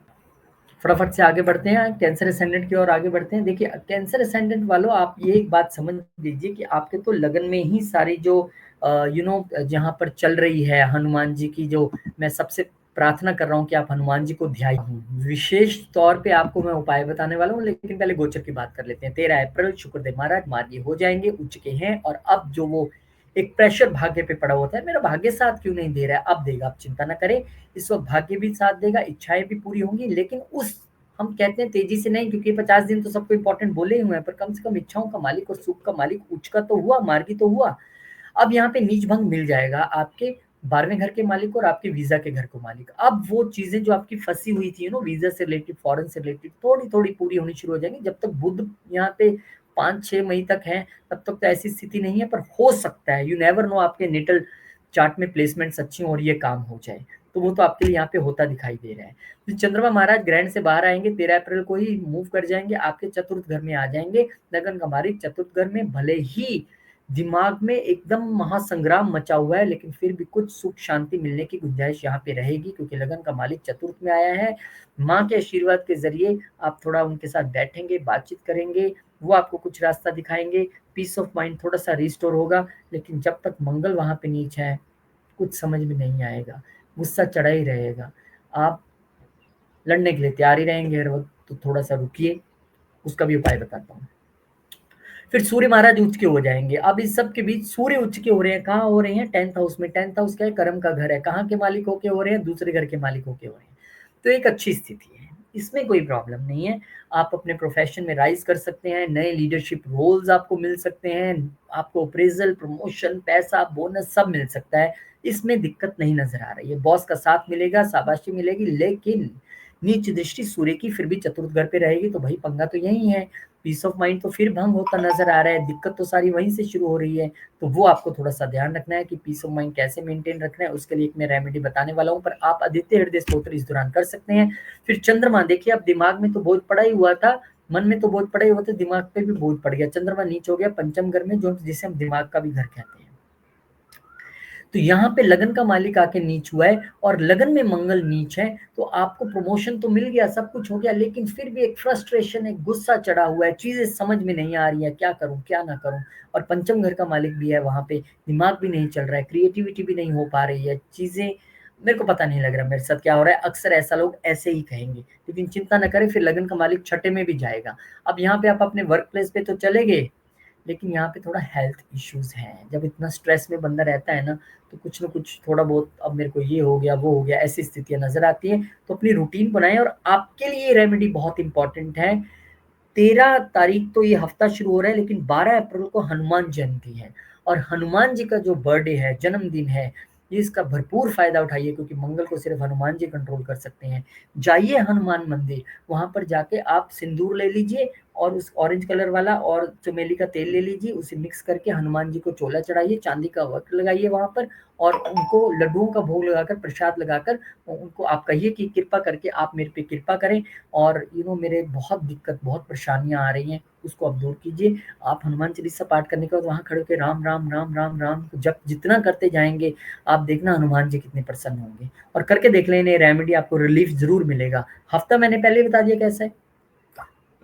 फटाफट से आगे बढ़ते हैं, कैंसर असेंडेंट की ओर आगे बढ़ते हैं। देखिए कैंसर असेंडेंट वालों, आप ये एक बात समझ लीजिए कि आपके तो लगन में ही सारी जो जहाँ पर चल रही है हनुमान जी की, जो मैं सबसे प्रार्थना कर रहा हूँ कि आप हनुमान जी को ध्यान, विशेष तौर पे आपको मैं उपाय बताने वाला हूँ, लेकिन पहले गोचर की बात कर लेते हैं। 13 अप्रैल शुक्रदेव महाराज मार्गी हो जाएंगे, उच्च के हैं, और अब जो वो एक प्रेशर भाग्य पे पड़ा होता है, मेरा भाग्य साथ क्यों नहीं दे रहा है, अब देगा, आप चिंता ना करें। इस वक्त भाग्य भी साथ देगा, इच्छाएं भी पूरी होंगी, लेकिन उस हम कहते हैं तेजी से नहीं, क्योंकि 50 दिन तो सबको इंपॉर्टेंट बोले ही हुए हैं, पर कम से कम इच्छाओं का मालिक और सुख का मालिक उच्च का तो हुआ, मार्गी तो हुआ। अब यहाँ पे नीच भंग मिल जाएगा आपके 12वें घर के मालिक को और आपके वीजा के घर को मालिक। अब वो चीजें जो आपकी फंसी हुई थी वीजा से रिलेटेड, फॉरेन से रिलेटेड, थोड़ी थोड़ी पूरी होनी शुरू हो जाएंगी। जब तक बुध यहाँ पे 5-6 मई तक है तब तक तो ऐसी स्थिति नहीं है, पर हो सकता है, यू नेवर नो, आपके नेटल चार्ट में प्लेसमेंट्स अच्छी हो और ये काम हो जाए, तो वो तो आपके लिए यहाँ पे होता दिखाई दे रहा है। तो चंद्रमा महाराज ग्रहण से बाहर आएंगे, 13 अप्रैल को ही मूव कर जाएंगे, आपके चतुर्थ घर में आ जाएंगे, लगन का मालिक चतुर्थ घर में, भले ही दिमाग में एकदम महासंग्राम मचा हुआ है, लेकिन फिर भी कुछ सुख शांति मिलने की गुंजाइश यहाँ पे रहेगी, क्योंकि लगन का मालिक चतुर्थ में आया है। माँ के आशीर्वाद के ज़रिए आप थोड़ा उनके साथ बैठेंगे, बातचीत करेंगे, वो आपको कुछ रास्ता दिखाएँगे, पीस ऑफ माइंड थोड़ा-सा रिस्टोर होगा। लेकिन जब तक मंगल वहाँ पे नीच है, कुछ समझ में नहीं आएगा, गुस्सा चढ़ा ही रहेगा। आप लड़ने के लिए तैयार ही रहेंगे हर वक़्त, तो थोड़ा-सा रुकिए, उसका भी उपाय बताता हूँ। फिर सूर्य महाराज उच्च के हो जाएँगे। अब इस सब के बीच सूर्य उच्च के हो रहे हैं, कहाँ हो रहे हैं? 10th हाउस में। 10th हाउस क्या है? कर्म का घर है। कहाँ के मालिक होके हो रहे हैं? दूसरे घर के मालिक होके हो रहे हैं। तो एक अच्छी स्थिति है, इसमें कोई प्रॉब्लम नहीं है। आप अपने प्रोफ़ेशन में राइज़ कर सकते हैं, नए लीडरशिप रोल्स आपको मिल सकते हैं, आपको अप्रेज़ल, प्रमोशन, पैसा, बोनस सब मिल सकता है। इसमें दिक्कत नहीं नज़र आ रही है। बॉस का साथ मिलेगा, शाबाशी मिलेगी, लेकिन नीच दृष्टि सूर्य की फिर भी चतुर्थ घर पे रहेगी, तो भाई पंगा तो यही है। पीस ऑफ माइंड तो फिर भंग होता नज़र आ रहा है, दिक्कत तो सारी वहीं से शुरू हो रही है। तो वो आपको थोड़ा-सा ध्यान रखना है कि पीस ऑफ माइंड कैसे मेंटेन रखना है, उसके लिए एक मैं रेमेडी बताने वाला हूँ, पर आप आदित्य हृदय स्तोत्र इस दौरान कर सकते हैं। फिर चंद्रमा देखिए, अब दिमाग में तो बोझ पड़ा ही हुआ था, मन में तो बोझ पड़ा ही हुआ था, दिमाग पे भी बोझ पड़ गया। चंद्रमा नीच हो गया पंचम घर में, जो जिसे हम दिमाग का भी घर कहते हैं। तो यहाँ पे लगन का मालिक आके नीच हुआ है और लगन में मंगल नीच है, तो आपको प्रमोशन तो मिल गया, सब कुछ हो गया, लेकिन फिर भी एक फ्रस्ट्रेशन, एक गुस्सा चढ़ा हुआ है, चीज़ें समझ में नहीं आ रही हैं, क्या करूँ, क्या ना करूँ? और पंचम घर का मालिक भी है वहाँ पे, दिमाग भी नहीं चल रहा है, क्रिएटिविटी भी नहीं हो पा रही है, चीज़ें मेरे को पता नहीं लग रहा मेरे साथ क्या हो रहा है, अक्सर ऐसा लोग ऐसे ही कहेंगे। लेकिन चिंता ना करें, फिर लगन का मालिक छठे में भी जाएगा। अब यहाँ पे आप अपने वर्क प्लेस पे तो चले गए, लेकिन यहाँ पे थोड़ा हेल्थ इश्यूज़ हैं। जब इतना स्ट्रेस में बंदा रहता है ना, तो कुछ न कुछ थोड़ा बहुत अब मेरे को ये हो गया, वो हो गया, ऐसी स्थितियाँ नज़र आती हैं। तो अपनी रूटीन बनाएँ और आपके लिए रेमेडी बहुत इम्पोर्टेंट है। 13 तारीख तो ये हफ्ता शुरू हो रहा है, लेकिन 12 अप्रैल को हनुमान जयंती है और हनुमान जी का जो बर्थडे है, जन्मदिन है, ये इसका भरपूर फ़ायदा उठाइए, क्योंकि मंगल को सिर्फ़ हनुमान जी कंट्रोल कर सकते हैं। जाइए हनुमान मंदिर, वहाँ पर जाके आप सिंदूर ले लीजिए और उस ऑरेंज कलर वाला और चमेली का तेल ले लीजिए, उसे मिक्स करके हनुमान जी को चोला चढ़ाइए, चांदी का वस्त्र लगाइए वहाँ पर और उनको लड्डुओं का भोग लगाकर, प्रसाद लगाकर उनको आप कहिए कि कृपा करके आप मेरे पे कृपा करें और मेरे बहुत दिक्कत, बहुत परेशानियाँ आ रही हैं, उसको आप दूर कीजिए। आप हनुमान चालीसा पाठ करने के बाद वहाँ खड़े होके राम, राम, राम, राम, राम जप जितना करते जाएँगे, आप देखना हनुमान जी कितने प्रसन्न होंगे और करके देख लेना, ये रेमेडी आपको रिलीफ़ ज़रूर मिलेगा। हफ्ता मैंने पहले ही बता दिया कैसा है।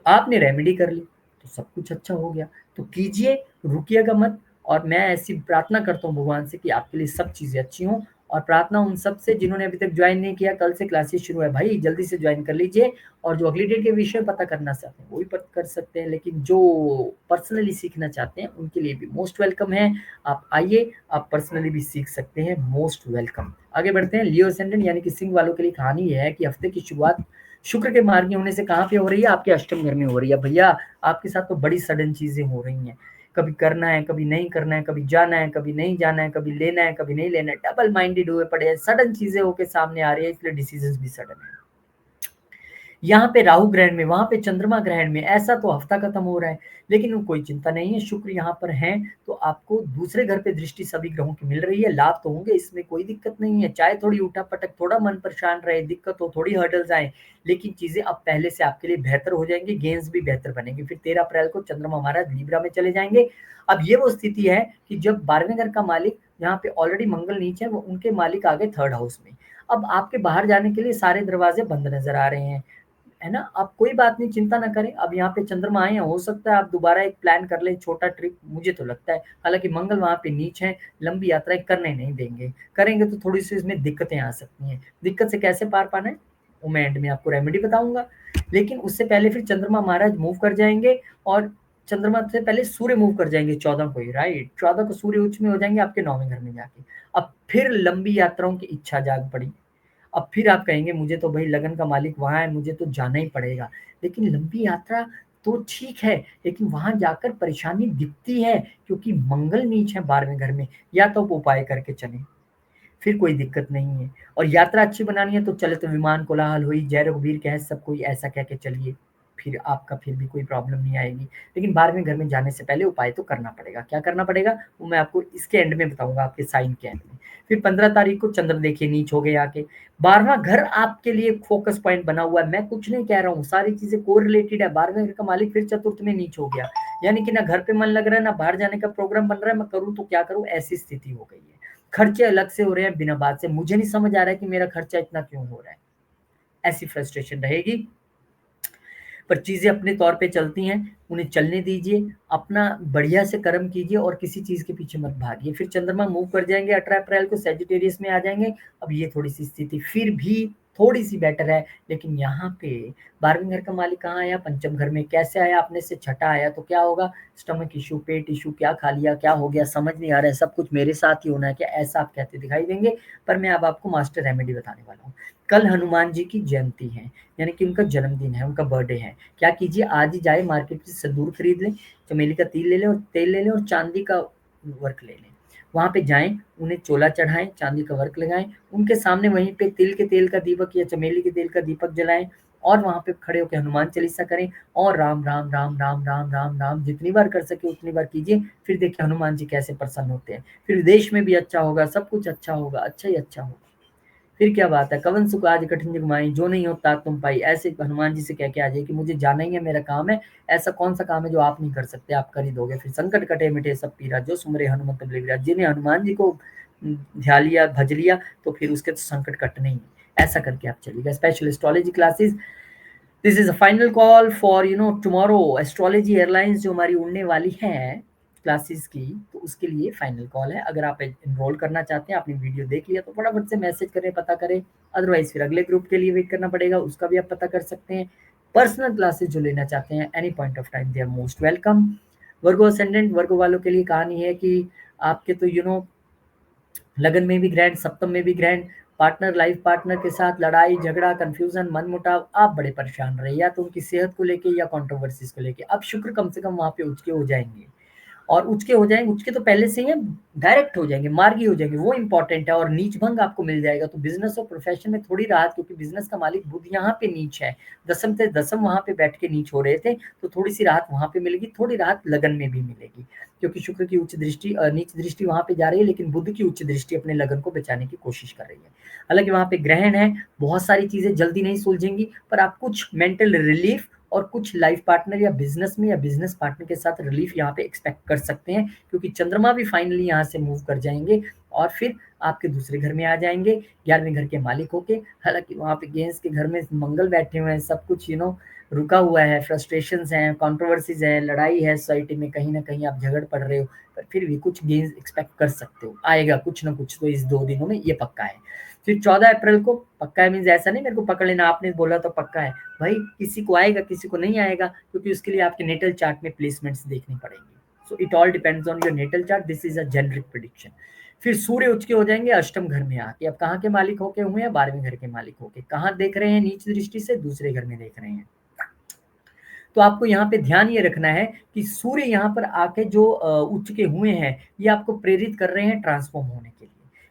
आपने रेमेडी कर ली, तो सब कुछ अच्छा हो गया। तो कीजिए, रुकिएगा मत और मैं ऐसी प्रार्थना करता हूँ भगवान से कि आपके लिए सब चीज़ें अच्छी हों और प्रार्थना उन सब से जिन्होंने अभी तक जॉइन नहीं किया, कल से क्लासेस शुरू है भाई, जल्दी से जॉइन कर लीजिए और जो अगली डेट के विषय पता करना चाहते हैं, वो भी पता कर सकते हैं, लेकिन जो पर्सनली सीखना चाहते हैं, उनके लिए भी मोस्ट वेलकम है। आप आइए, आप पर्सनली भी सीख सकते हैं, मोस्ट वेलकम। आगे बढ़ते हैं, लियो असेंडेंट यानी कि सिंह वालों के लिए कहानी ये है कि हफ्ते की शुरुआत शुक्र के मार्गी होने से कहाँ पे हो रही है? आपके अष्टम घर में हो रही है। भैया, आपके साथ तो बड़ी सडन चीज़ें हो रही हैं। कभी करना है, कभी नहीं करना है, कभी जाना है, कभी नहीं जाना है, कभी लेना है, कभी नहीं लेना है। डबल माइंडेड हुए पड़े हैं, सडन चीज़ें होके सामने आ रही है, इसलिए डिसीज़न्स भी सडन है। यहाँ पे राहु ग्रहण में, वहाँ पे चंद्रमा ग्रहण में, ऐसा तो हफ्ता खत्म हो रहा है, लेकिन कोई चिंता नहीं है, शुक्र यहाँ पर हैं, तो आपको दूसरे घर पे दृष्टि सभी ग्रहों की मिल रही है, लाभ तो होंगे, इसमें कोई दिक्कत नहीं है, चाहे थोड़ी उठा-पटक, थोड़ा मन परेशान रहे, दिक्कत हो, थोड़ी हर्डल्स आएँ, लेकिन चीज़ें अब पहले से आपके लिए बेहतर हो जाएँगी, गेन्स भी बेहतर बनेंगे। फिर 13 अप्रैल को चंद्रमा महाराज लिब्रा में चले जाएँगे। अब ये वो स्थिति है कि जब 12वें घर का मालिक, यहाँ पे ऑलरेडी मंगल नीच है, वो उनके मालिक आ गए 3rd हाउस में। अब आपके बाहर जाने के लिए सारे दरवाजे बंद नज़र आ रहे हैं। है ना? आप कोई बात नहीं, चिंता ना करें। अब यहाँ पे चंद्रमा आए हैं, हो सकता है आप दोबारा एक प्लान कर लें, छोटा ट्रिप, मुझे तो लगता है। हालाँकि मंगल वहाँ पे नीच है, लंबी यात्राएँ करने नहीं देंगे। करेंगे तो थोड़ी-सी इसमें दिक्कतें आ सकती हैं। दिक्कत से कैसे पार पाना है, वो मैं एंड में आपको रेमेडी बताऊँगा। लेकिन उससे पहले फिर चंद्रमा महाराज मूव कर जाएँगे और चंद्रमा से पहले सूर्य मूव कर जाएँगे 14 को ही, राइट? 14 को सूर्य उच्च में हो जाएँगे आपके 9वें घर में जाके। अब फिर लंबी यात्राओं की इच्छा जाग पड़ी। अब फिर आप कहेंगे मुझे तो भई लगन का मालिक वहाँ है, मुझे तो जाना ही पड़ेगा। लेकिन लंबी यात्रा तो ठीक है, लेकिन वहाँ जाकर परेशानी दिखती है, क्योंकि मंगल नीच है 12वें घर में, या तो आप उपाय करके चलें, फिर कोई दिक्कत नहीं है। और यात्रा अच्छी बनानी है तो चले तो विमान कोलाहल हुई, जय रघुवीर कहे सब कोई, ऐसा कह के चलिए, फिर आपका फिर भी कोई प्रॉब्लम नहीं आएगी। लेकिन 12वें घर में जाने से पहले उपाय तो करना पड़ेगा। क्या करना पड़ेगा? वो मैं आपको इसके एंड में बताऊँगा, आपके साइन के एंड में। फिर 15 तारीख को चंद्र देखिए नीच हो गए आके। 12वां घर आपके लिए फोकस पॉइंट बना हुआ है। मैं कुछ नहीं कह रहा हूँ, सारी चीज़ें कोरिलेटेड है। 12वें घर का मालिक फिर चतुर्थ में नीच हो गया। यानी कि ना घर पे मन लग रहा है, ना बाहर जाने का प्रोग्राम बन रहा है, मैं करूँ तो क्या करूँ, ऐसी स्थिति हो गई है। खर्चे अलग से हो रहे हैं बिना बात से, मुझे नहीं समझ आ रहा है कि मेरा खर्चा इतना क्यों हो रहा है, ऐसी फ्रस्ट्रेशन रहेगी। पर चीज़ें अपने तौर पे चलती हैं, उन्हें चलने दीजिए, अपना बढ़िया से कर्म कीजिए और किसी चीज़ के पीछे मत भागिए। फिर चंद्रमा मूव कर जाएँगे 18 अप्रैल को सैजिटेरियस में आ जाएँगे। अब ये थोड़ी-सी स्थिति फिर भी थोड़ी-सी बेटर है, लेकिन यहाँ पे 12वें घर का मालिक कहाँ आया? पंचम घर में। कैसे आया? अपने से छठा आया, तो क्या होगा? स्टमक इश्यू, पेट इश्यू, क्या खा लिया, क्या हो गया, समझ नहीं आ रहा है, सब कुछ मेरे साथ ही होना है क्या? ऐसा आप कहते दिखाई देंगे, पर मैं अब आपको मास्टर रेमेडी बताने वाला हूँ। कल हनुमान जी की जयंती है, यानी कि उनका जन्मदिन है, उनका बर्थडे है। क्या कीजिए, आज ही जाए मार्केट से सिंदूर खरीद लें, चमेली का तेल ले लें और चांदी का वर्क ले लें। वहाँ पे जाएँ, उन्हें चोला चढ़ाएँ, चांदी का वर्क लगाएँ, उनके सामने वहीं पे तिल के तेल का दीपक या चमेली के तेल का दीपक जलाएँ और वहाँ पे खड़े होके हनुमान चालीसा करें और राम, राम, राम, राम, राम, राम, राम जितनी बार कर सके उतनी बार कीजिए। फिर देखिए हनुमान जी कैसे प्रसन्न होते हैं। फिर देश में भी अच्छा होगा, सब कुछ अच्छा होगा, अच्छा ही अच्छा होगा। फिर क्या बात है, कवन सुख आज कठिन जग माई, जो नहीं होता तुम पाई। ऐसे हनुमान जी से कह के आ जाइए कि मुझे जाना ही है, मेरा काम है। ऐसा कौन सा काम है जो आप नहीं कर सकते, आप कर ही दोगे। फिर संकट कटे मिटे सब पीरा, जो सुमरे हनुमंत बलवीरा। जिन्हें हनुमान जी को ध्या लिया, भज लिया, तो फिर उसके तो संकट कटने ही है। ऐसा करके आप चलिएगा। Special astrology classes, this is a final call for tomorrow. Astrology airlines जो हमारी उड़ने वाली है क्लासेस की, तो उसके लिए फाइनल कॉल है। अगर आप एनरोल करना चाहते हैं, आपने वीडियो देख लिया तो फटाफट से मैसेज करें, पता करें। अदरवाइज फिर अगले ग्रुप के लिए वेट करना पड़ेगा, उसका भी आप पता कर सकते हैं। पर्सनल क्लासेस जो लेना चाहते हैं any point of time, they are most welcome. Virgo ascendant, Virgo वालों के लिए कहानी है कि आपके तो लगन में भी ग्रैंड, सप्तम में भी ग्रैंड, पार्टनर, लाइफ पार्टनर के साथ लड़ाई झगड़ा, कंफ्यूजन, मनमुटाव, आप बड़े परेशान रहे, या तो उनकी सेहत को लेके या कंट्रोवर्सीज को लेके। अब शुक्र कम से कम वहां पे उचके हो जाएंगे, और उचके हो जाएंगे, उचके तो पहले से ही हैं, डायरेक्ट हो जाएंगे, मार्गी हो जाएंगे, वो इंपॉर्टेंट है। और नीच भंग आपको मिल जाएगा, तो बिजनेस और प्रोफेशन में थोड़ी राहत, क्योंकि बिजनेस का मालिक बुध यहाँ पे नीच है, दसम से दसम वहां पे बैठ के नीच हो रहे थे, तो थोड़ी सी राहत वहां पे मिलेगी, थोड़ी राहत लगन में भी मिलेगी, क्योंकि शुक्र की उच्च दृष्टि, नीच दृष्टि वहां पे जा रही है, लेकिन बुध की उच्च दृष्टि अपने लगन को बचाने की कोशिश कर रही है। हालांकि वहां पे ग्रहण है, बहुत सारी चीजें जल्दी नहीं सुलझेंगी, पर आप कुछ मेंटल रिलीफ और कुछ लाइफ पार्टनर या बिजनेस में या बिजनेस पार्टनर के साथ रिलीफ यहाँ पे एक्सपेक्ट कर सकते हैं, क्योंकि चंद्रमा भी फाइनली यहाँ से मूव कर जाएंगे और फिर आपके दूसरे घर में आ जाएंगे, 11वें घर के मालिक होके। हालांकि वहाँ पे गेंस के घर में मंगल बैठे हुए हैं, सब कुछ रुका हुआ है, फ्रस्ट्रेशंस हैं, कंट्रोवर्सीज है, लड़ाई है सोसाइटी में, कहीं ना कहीं आप झगड़ पड़ रहे हो, पर फिर भी कुछ गेंस एक्सपेक्ट कर सकते हो, आएगा कुछ ना कुछ तो इस 2 दिनों में, ये पक्का है। फिर 14 अप्रैल को पक्का है, मीन्स ऐसा नहीं मेरे को पकड़ लेना आपने बोला तो पक्का है, भाई किसी को आएगा किसी को नहीं आएगा, क्योंकि उसके लिए आपके नेटल चार्ट में प्लेसमेंट्स देखनी पड़ेंगी। So it all depends on your natal chart, this is a generic prediction. फिर सूर्य उच्च के हो जाएंगे अष्टम घर में आके। अब कहाँ के मालिक होके हुए हैं? 12वें घर के मालिक होके। कहाँ देख रहे हैं नीच दृष्टि से? दूसरे घर में देख रहे हैं। तो आपको यहाँ पे ध्यान ये रखना है कि सूर्य यहाँ पर आके जो उच्च के हुए हैं, ये आपको प्रेरित कर रहे हैं ट्रांसफॉर्म होने के लिए।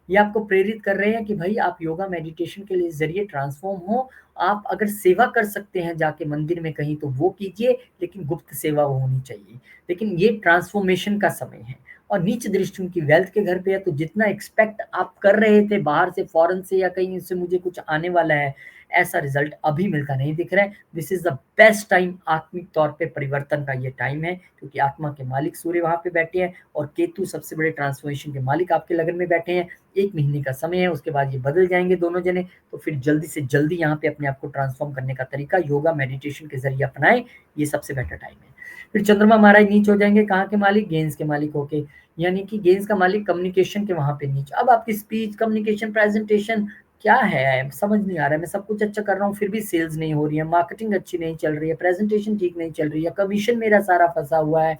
ये आपको प्रेरित कर रहे हैं कि भाई आप योगा मेडिटेशन के लिए जरिए ट्रांसफॉर्म हो। आप अगर सेवा कर सकते हैं जाके मंदिर में कहीं, तो वो कीजिए, लेकिन गुप्त सेवा वो होनी चाहिए। लेकिन ये ट्रांसफॉर्मेशन का समय है। और नीच दृष्टि उनकी वेल्थ के घर पे है, तो जितना एक्सपेक्ट आप कर रहे थे बाहर से, फॉरेन से या कहीं से मुझे कुछ आने वाला है, ऐसा रिजल्ट अभी मिलता नहीं दिख रहा है। This is the best time, आत्मिक तौर पे परिवर्तन का ये टाइम है, क्योंकि आत्मा के मालिक सूर्य वहां पे बैठे हैं और केतु सबसे बड़े ट्रांसफॉर्मेशन के मालिक आपके लगन में बैठे हैं। 1 महीने का समय है, उसके बाद ये बदल जाएंगे दोनों जने। तो फिर जल्दी से जल्दी यहाँ पे अपने आप को ट्रांसफॉर्म करने का तरीका योगा मेडिटेशन के जरिए अपनाएं, ये सबसे बेटर टाइम है। फिर चंद्रमा महाराज नीच हो जाएंगे, कहाँ के मालिक? गेंस के मालिक होके, यानी कि गेंस का मालिक कम्युनिकेशन के वहां पे नीच। अब आपकी स्पीच, कम्युनिकेशन, प्रेजेंटेशन क्या है समझ नहीं आ रहा है। मैं सब कुछ अच्छा कर रहा हूँ, फिर भी सेल्स नहीं हो रही है, मार्केटिंग अच्छी नहीं चल रही है, प्रेजेंटेशन ठीक नहीं चल रही है, कमीशन मेरा सारा फंसा हुआ है।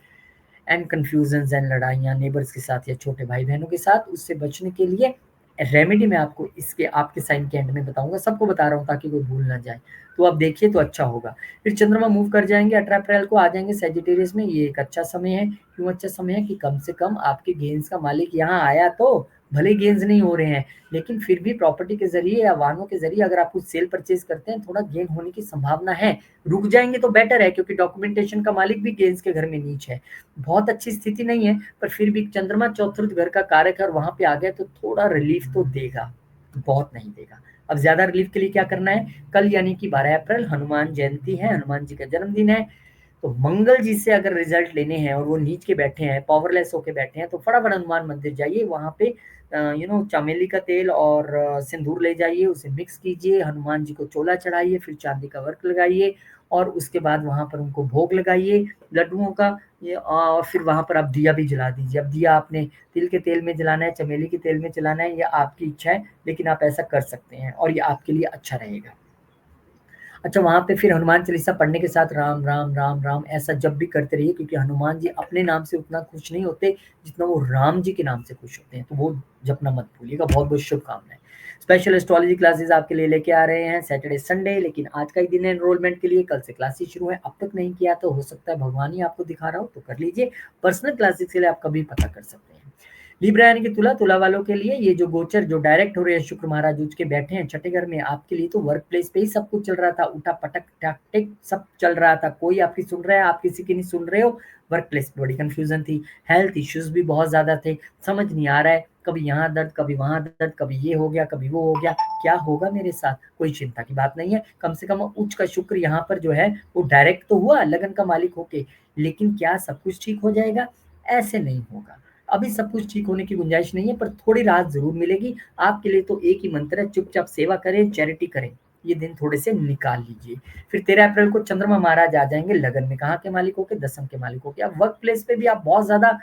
एंड कंफ्यूजन एंड लड़ाइयाँ नेबर्स के साथ या छोटे भाई बहनों के साथ, उससे बचने के लिए रेमेडी मैं आपको इसके आपके साइन के एंड में बताऊंगा। सबको बता रहा हूँ ताकि कोई भूल ना जाए, तो आप देखिए तो अच्छा होगा। फिर चंद्रमा मूव कर जाएंगे 18 अप्रैल को, आ जाएंगे सेजिटेरियस में। ये एक अच्छा समय है। क्यों अच्छा समय है? कि कम से कम आपके गेंस का मालिक यहाँ आया, तो भले गेंस नहीं हो रहे हैं, लेकिन फिर भी प्रॉपर्टी के जरिए या वाहनों के जरिए अगर आप कुछ सेल परचेज करते हैं, थोड़ा गेन होने की संभावना है। रुक जाएंगे तो बेटर है, क्योंकि डॉक्यूमेंटेशन का मालिक भी गेंस के घर में नीच है। बहुत अच्छी स्थिति नहीं है, पर फिर भी चंद्रमा चौथुर्थ घर का कारक है और वहां पे आ गया, तो थोड़ा रिलीफ तो देगा, बहुत नहीं देगा। अब ज्यादा रिलीफ के लिए क्या करना है? कल यानी कि 12 अप्रैल हनुमान जयंती है, हनुमान जी का जन्मदिन है। तो मंगल जी से अगर रिजल्ट लेने हैं और वो नीच के बैठे हैं, पावरलेस होके बैठे हैं, तो फटाफट हनुमान मंदिर जाइए, वहाँ पे चमेली का तेल और सिंदूर ले जाइए, उसे मिक्स कीजिए, हनुमान जी को चोला चढ़ाइए, फिर चांदी का वर्क लगाइए और उसके बाद वहाँ पर उनको भोग लगाइए लड्डुओं का। और फिर वहाँ पर आप दिया भी जला दीजिए। अब दिया आपने तिल के तेल में जलाना है, चमेली के तेल में जलाना है, ये आपकी इच्छा है, लेकिन आप ऐसा कर सकते हैं और ये आपके लिए अच्छा रहेगा। अच्छा, वहाँ पे फिर हनुमान चालीसा पढ़ने के साथ राम राम राम राम ऐसा जब भी करते रहिए, क्योंकि हनुमान जी अपने नाम से उतना खुश नहीं होते जितना वो राम जी के नाम से खुश होते हैं, तो वो जपना मत भूलिएगा। बहुत बहुत शुभकामनाएं। स्पेशल एस्ट्रोलॉजी क्लासेस आपके लिए लेके आ रहे हैं सैटरडे संडे, लेकिन आज का ही दिन है एनरोलमेंट के लिए, कल से क्लासेस शुरू है। अब तक नहीं किया तो हो सकता है भगवान ही आपको दिखा रहा हो, तो कर लीजिए। पर्सनल क्लासेस के लिए आप कभी पता कर सकते हैं। लिब्रा यानी कि तुला, तुला वालों के लिए ये जो गोचर जो डायरेक्ट हो रहे हैं, शुक्र महाराज उठ के बैठे हैं छठे घर में, आपके लिए तो वर्क प्लेस पे ही सब कुछ चल रहा था, उठा पटक टक टिक सब चल रहा था, कोई आपकी सुन रहा है, आप किसी की नहीं सुन रहे हो। वर्क प्लेस पे बड़ी कंफ्यूजन थी, हेल्थ इश्यूज भी बहुत ज्यादा थे, समझ नहीं आ रहा है, कभी यहाँ दर्द, कभी वहां दर्द, कभी ये हो गया, कभी वो हो गया, क्या होगा मेरे साथ। कोई चिंता की बात नहीं है, कम से कम उच्च का शुक्र यहाँ पर जो है वो डायरेक्ट तो हुआ लगन का मालिक होके, लेकिन क्या सब कुछ ठीक हो जाएगा? ऐसे नहीं होगा। अभी सब कुछ ठीक होने की गुंजाइश नहीं है, पर थोड़ी राहत जरूर मिलेगी। आपके लिए तो एक ही मंत्र है, चुपचाप सेवा करें, चैरिटी करें, ये दिन थोड़े से निकाल लीजिए। फिर 13 अप्रैल को चंद्रमा महाराज आ जाएंगे लगन में, कहाँ के मालिक होके? दसम के मालिक होके। अब वर्क प्लेस पे भी आप बहुत ज्यादा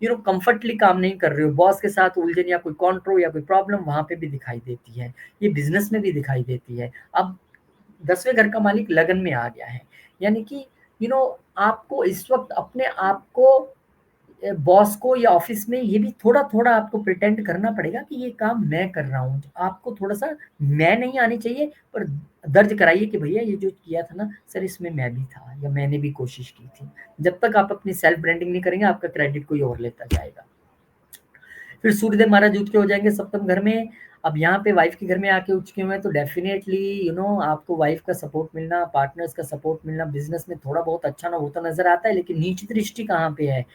कंफर्टली काम नहीं कर रहे हो, बॉस के साथ उलझन या कोई कॉन्ट्रो या कोई प्रॉब्लम वहां पे भी दिखाई देती है, ये बिजनेस में भी दिखाई देती है। अब 10वें घर का मालिक लगन में आ गया है, यानी कि आपको इस वक्त अपने आप को बॉस को या ऑफिस में ये भी थोड़ा थोड़ा आपको प्रिटेंड करना पड़ेगा कि ये काम मैं कर रहा हूँ। आपको थोड़ा सा मैं नहीं आनी चाहिए, पर दर्ज कराइए कि भैया ये जो किया था ना सर, इसमें मैं भी था या मैंने भी कोशिश की थी। जब तक आप अपनी सेल्फ ब्रांडिंग नहीं करेंगे, आपका क्रेडिट कोई और लेता जाएगा। फिर सूर्यदेव महाराज उठ के हो जाएंगे सप्तम घर में। अब यहाँ पे वाइफ के घर में आके उठ के हुए हैं, तो डेफिनेटली आपको वाइफ का सपोर्ट मिलना, पार्टनर्स का सपोर्ट मिलना, बिजनेस में थोड़ा बहुत अच्छा ना होता नजर आता है, लेकिन नीच दृष्टि कहाँ पे है?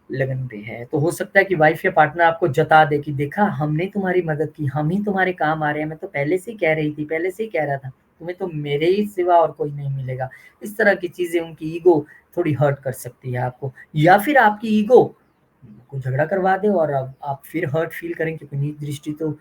लगन पे है। तो हो सकता है कि वाइफ या पार्टनर आपको जता दे कि देखा, हमने तुम्हारी मदद की, हम ही तुम्हारे काम आ रहे हैं, मैं तो पहले से ही कह रही थी, पहले से ही कह रहा था, तुम्हें तो मेरे ही सिवा और कोई नहीं मिलेगा। इस तरह की चीजें, उनकी ईगो थोड़ी हर्ट कर सकती है आपको, या फिर आपकी ईगो को झगड़ा करवा दे और अब आप फिर हर्ट फील करें, क्योंकि नीच दृष्टि तो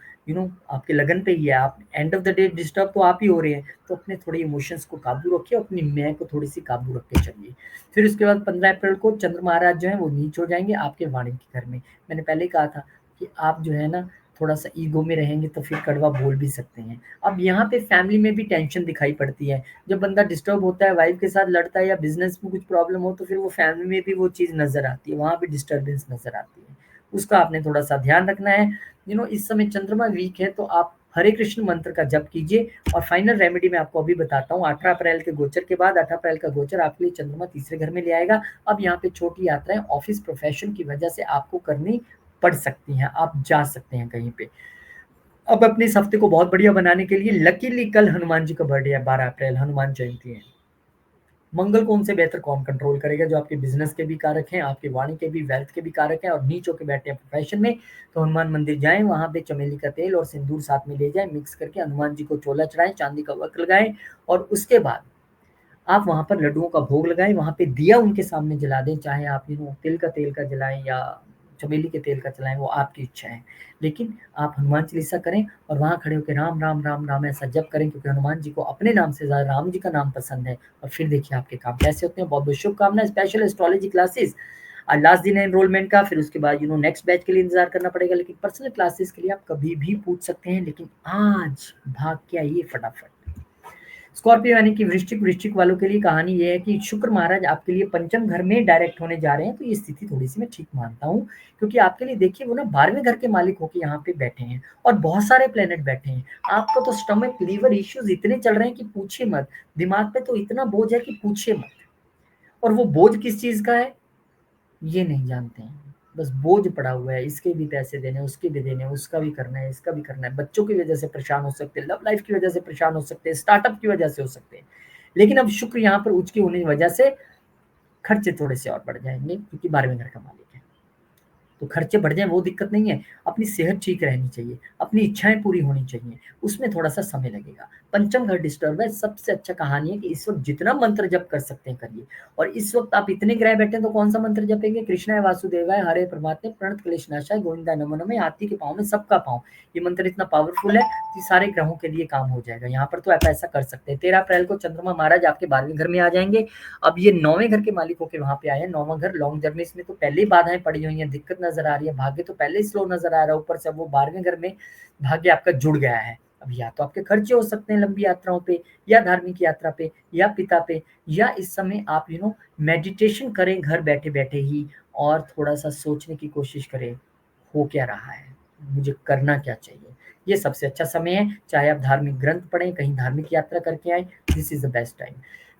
आपके लगन पे ही है, आप end of the day disturb तो आप ही हो रहे हैं। तो अपने थोड़े इमोशंस को काबू रखिए, अपनी मैं को थोड़ी सी काबू रख के चलिए। फिर उसके बाद 15 अप्रैल को चंद्र महाराज जो है वो नीच हो जाएंगे आपके वाणिज्य घर में। मैंने पहले ही कहा था कि आप जो है ना थोड़ा सा ईगो में रहेंगे तो फिर कड़वा बोल भी सकते हैं। अब यहाँ पे फैमिली में भी टेंशन दिखाई पड़ती है, जब बंदा डिस्टर्ब होता है, वाइफ के साथ लड़ता है या बिजनेस में कुछ प्रॉब्लम हो, तो फिर वो फैमिली में भी वो चीज़ नजर आती है, वहाँ भी डिस्टर्बेंस नजर आती है। उसका आपने थोड़ा सा ध्यान रखना है। इस समय चंद्रमा वीक है, तो आप हरे कृष्ण मंत्र का जप कीजिए। और फाइनल रेमेडी मैं आपको अभी बताता हूँ। 18 अप्रैल के गोचर के बाद, 18 अप्रैल का गोचर आपके लिए चंद्रमा तीसरे घर में ले आएगा। अब यहाँ पे छोटी यात्राएं ऑफिस प्रोफेशन की वजह से आपको करनी पड़ सकती हैं, आप जा सकते हैं कहीं पे। अब अपने इस हफ्ते को बहुत बढ़िया बनाने के लिए, लकीली कल हनुमान जी का बर्थडे है, 12 अप्रैल हनुमान जयंती है। मंगल को उनसे बेहतर कौन कंट्रोल करेगा, जो आपके बिजनेस के भी कारक हैं, आपके वाणी के भी, वेल्थ के भी कारक हैं, और नीच होके बैठे हैं प्रोफेशन में। तो हनुमान मंदिर जाएं, वहां पे चमेली का तेल और सिंदूर साथ में ले जाएं, मिक्स करके हनुमान जी को चोला चढ़ाएं, चांदी का वक्र लगाएं, और उसके बाद आप वहां पर लड्डुओं का भोग लगाएं, वहां पे दिया उनके सामने जला दें, चाहे आप तिल का तेल का जलाएं या चमेली के तेल का जलाएं, वो आपकी इच्छा है। लेकिन आप हनुमान चालीसा करें और वहां खड़े होकर राम राम राम राम ऐसा जप करें, क्योंकि हनुमान जी को अपने नाम से ज्यादा राम जी का नाम पसंद है। और फिर देखिए आपके काम कैसे होते हैं। बहुत बहुत शुभकामनाएं। स्पेशल एस्ट्रोलॉजी क्लासेस आज लास्ट दिन है एनरोलमेंट का, फिर उसके बाद नेक्स्ट बैच के लिए इंतजार करना पड़ेगा, लेकिन पर्सनल क्लासेस के लिए आप कभी भी पूछ सकते हैं। लेकिन आज भाग के आइए फटाफट। स्कॉर्पियो यानी कि वृश्चिक, वृश्चिक वालों के लिए कहानी ये है कि शुक्र महाराज आपके लिए पंचम घर में डायरेक्ट होने जा रहे हैं, तो ये स्थिति थोड़ी सी मैं ठीक मानता हूँ, क्योंकि आपके लिए देखिए वो ना 12वें घर के मालिक होके यहाँ पे बैठे हैं, और बहुत सारे प्लेनेट बैठे हैं। आपका तो स्टमक लीवर इश्यूज इतने चल रहे हैं कि पूछिए मत, दिमाग पे तो इतना बोझ है कि पूछिए मत। और वो बोझ किस चीज का है ये नहीं जानते हैं, बस बोझ पड़ा हुआ है, इसके भी पैसे देने, उसके भी देने, उसका भी करना है, इसका भी करना है। बच्चों की वजह से परेशान हो सकते हैं, लव लाइफ की वजह से परेशान हो सकते हैं, स्टार्टअप की वजह से हो सकते हैं। लेकिन अब शुक्र यहाँ पर उच्च की होने की वजह से खर्चे थोड़े से और बढ़ जाएंगे, क्योंकि 12वें घर का मालिक है। तो खर्चे बढ़ जाएँ वो दिक्कत नहीं है, अपनी सेहत ठीक रहनी चाहिए, अपनी इच्छाएँ पूरी होनी चाहिए, उसमें थोड़ा-सा समय लगेगा। पंचम घर डिस्टर्ब है, सबसे अच्छा कहानी है कि इस वक़्त जितना मंत्र जप कर सकते हैं करिए और इस वक़्त आप इतने ग्रह बैठे हैं तो कौन-सा मंत्र जपेंगे? कृष्णाय वासुदेवाय हरे परमात्मे प्रणत क्लेशनाशाय गोविंदाय नमो नमः हाथी के पाँव में सबका पाँव। ये मंत्र इतना पावरफुल है कि सारे ग्रहों के लिए काम हो जाएगा। यहाँ पर तो आप ऐसा कर सकते हैं। 13 अप्रैल को चंद्रमा महाराज आपके 12वें घर में आ जाएँगे। अब ये 9वें घर के मालिक होके वहाँ पे आए हैं। 9वां घर लॉन्ग जर्नी में तो पहले ही बाधाएँ पड़ी हुई हैं, दिक्कत नज़र आ रही है, भाग्य तो पहले ही स्लो नज़र आ रहा है, ऊपर से अब वो 12वें घर में भाग्य आपका जुड़ गया है। अब या तो आपके खर्चे हो सकते हैं लंबी यात्राओं पे या धार्मिक यात्रा पे या पिता पे या इस समय आप मेडिटेशन करें घर बैठे-बैठे ही और थोड़ा-सा सोचने की कोशिश करें, हो क्या रहा है? मुझे करना क्या चाहिए? ये सबसे अच्छा समय है, चाहे आप धार्मिक ग्रंथ पढ़ें, कहीं धार्मिक यात्रा करके आएँ, this is the best time.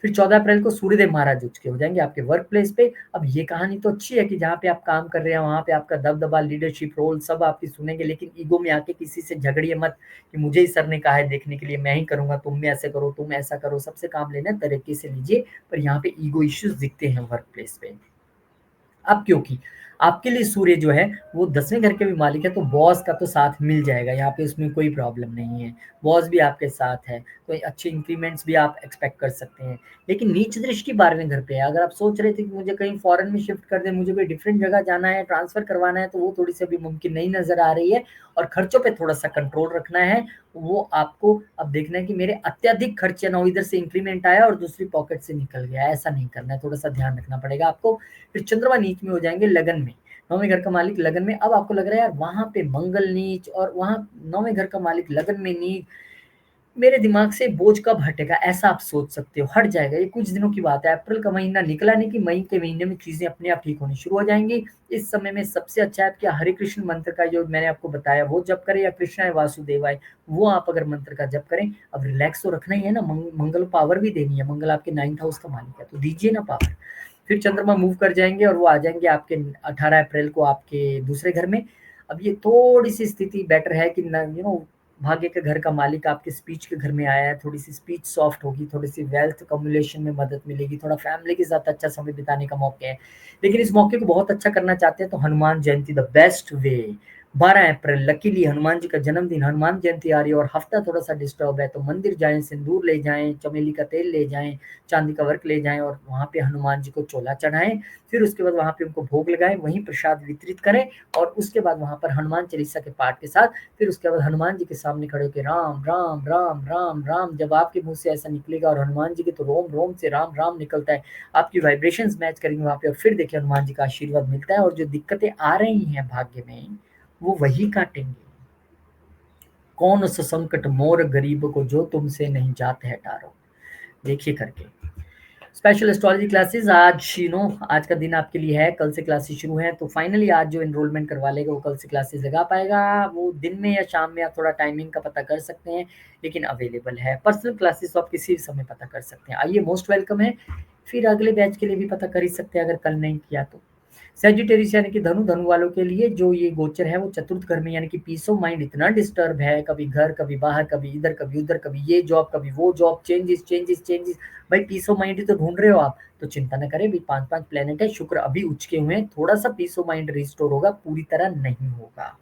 फिर 14 अप्रैल को सूर्यदेव महाराज उठ के हो जाएँगे आपके वर्क प्लेस पे। अब ये कहानी तो अच्छी है कि जहाँ पे आप काम कर रहे हैं, वहाँ पे आपका दबदबा, लीडरशिप रोल सब आपकी सुनेंगे, लेकिन ईगो में आके किसी से झगड़िए मत कि मुझे ही सर ने कहा है देखने के लिए, मैं ही करूँगा, तुम भी ऐसे करो, तुम ऐसा करो, सबसे काम लेना है, तरीके से लीजिए, पर यहाँ पे ईगो इश्यूज़ दिखते हैं वर्क प्लेस पे। अब क्योंकि आपके लिए सूर्य जो है वो 10वें घर के भी मालिक है तो बॉस का तो साथ मिल जाएगा, यहाँ पे उसमें कोई प्रॉब्लम नहीं है। बॉस भी आपके साथ है, तो अच्छे इंक्रीमेंट्स भी आप एक्सपेक्ट कर सकते हैं। लेकिन नीच दृष्टि 12वें घर पे है, अगर आप सोच रहे थे कि मुझे कहीं फ़ॉरेन में शिफ्ट कर दें, मुझे कोई डिफरेंट जगह जाना है, ट्रांसफ़र करवाना है, तो वो थोड़ी-सी अभी मुमकिन नहीं नज़र आ रही है और खर्चों पे थोड़ा-सा कंट्रोल रखना है। वो आपको अब देखना है कि मेरे अत्यधिक खर्चे ना हो, इधर से इंक्रीमेंट आया और दूसरी पॉकेट से निकल गया, ऐसा नहीं करना है, थोड़ा-सा ध्यान रखना पड़ेगा आपको। फिर चंद्रमा नीच में हो जाएँगे लगन में। 9वें घर का मालिक लगन में, अब आपको लग रहा है यार वहाँ पे मंगल नीच और वहाँ 9वें घर का मालिक लगन में नीच, मेरे दिमाग से बोझ कब हटेगा? ऐसा आप सोच सकते हो, हट जाएगा, ये कुछ दिनों की बात है। अप्रैल का महीना निकला नहीं कि मई के महीने में चीज़ें अपने आप ठीक होनी शुरू हो जाएँगी। इस समय में सबसे अच्छा है कि हरे कृष्ण मंत्र का जो मैंने आपको बताया वो जप करें या कृष्णाय वासुदेवाय, वो आप अगर मंत्र का जप करें। अब रिलैक्स तो रखना ही है ना, मंगल पावर भी देनी है, मंगल आपके 9th हाउस का मालिक है, तो दीजिए ना पावर। फिर चंद्रमा मूव कर जाएँगे और वो आ जाएँगे आपके 18 अप्रैल को आपके दूसरे घर में। अब ये थोड़ी-सी स्थिति बेटर है कि न भाग्य के घर का मालिक आपके स्पीच के घर में आया है, थोड़ी-सी स्पीच सॉफ्ट होगी, थोड़ी-सी वेल्थ अक्यूमुलेशन में मदद मिलेगी, थोड़ा फैमिली के साथ अच्छा समय बिताने का मौके है। लेकिन इस मौके को बहुत अच्छा करना चाहते हैं तो Hanuman Jayanti the best way. 12 April luckily Hanuman ji का जन्मदिन, हनुमान जयंती आ रही है और हफ्ता थोड़ा-सा डिस्टर्ब है, तो मंदिर जाएँ, सिंदूर ले जाएँ, चमेली का तेल ले जाएँ, चांदी का वर्क ले जाएँ और वहाँ पे हनुमान जी को चोला चढ़ाएँ। फिर उसके बाद वहाँ पे उनको भोग लगाएँ, वहीं प्रसाद वितरित करें और उसके बाद वहाँ पर हनुमान चालीसा के पाठ के साथ फिर उसके बाद हनुमान जी के सामने खड़े होके राम, राम, राम, राम, राम जब आपके मुँह से ऐसा निकलेगा और हनुमान जी के तो रोम-रोम से राम, राम निकलता है, आपकी वाइब्रेशंस मैच करेंगी वहाँ पे और फिर देखिए हनुमान जी का आशीर्वाद मिलता है और जो दिक्कतें आ रही हैं भाग्य में, वो वही काटेंगे। कौन सा संकट मोर गरीब को जो तुमसे नहीं जात है टारो। देखिए करके। स्पेशल एस्ट्रोलॉजी क्लासेस आज आज का दिन आपके लिए है, कल से क्लासेस शुरू हैं, तो फाइनली आज जो एनरोलमेंट करवा लेगा वो कल से क्लासेस लगा पाएगा। वो दिन में या शाम में आप थोड़ा टाइमिंग का पता कर सकते हैं, लेकिन अवेलेबल है। पर्सनल क्लासेस तो आप किसी भी समय पता कर सकते हैं। आइए, मोस्ट वेलकम है। फिर अगले बैच के लिए भी पता कर ही सकते हैं अगर कल नहीं किया तो। सेजिटेरियस यानी कि धनु वालों के लिए जो ये गोचर है वो चतुर्थ घर में यानी कि पीस ऑफ माइंड इतना डिस्टर्ब है, कभी घर, कभी बाहर, कभी इधर, कभी उधर, कभी ये जॉब, कभी वो जॉब, चेंजेस चेंजेस चेंजेस। भाई पीस ऑफ माइंड ही तो ढूंढ रहे हो आप, तो चिंता न करें। अभी 5-5 प्लेनेट है, शुक्र अभी उच के हुए हैं, थोड़ा सा पीस ऑफ माइंड रिस्टोर होगा, पूरी तरह नहीं होगा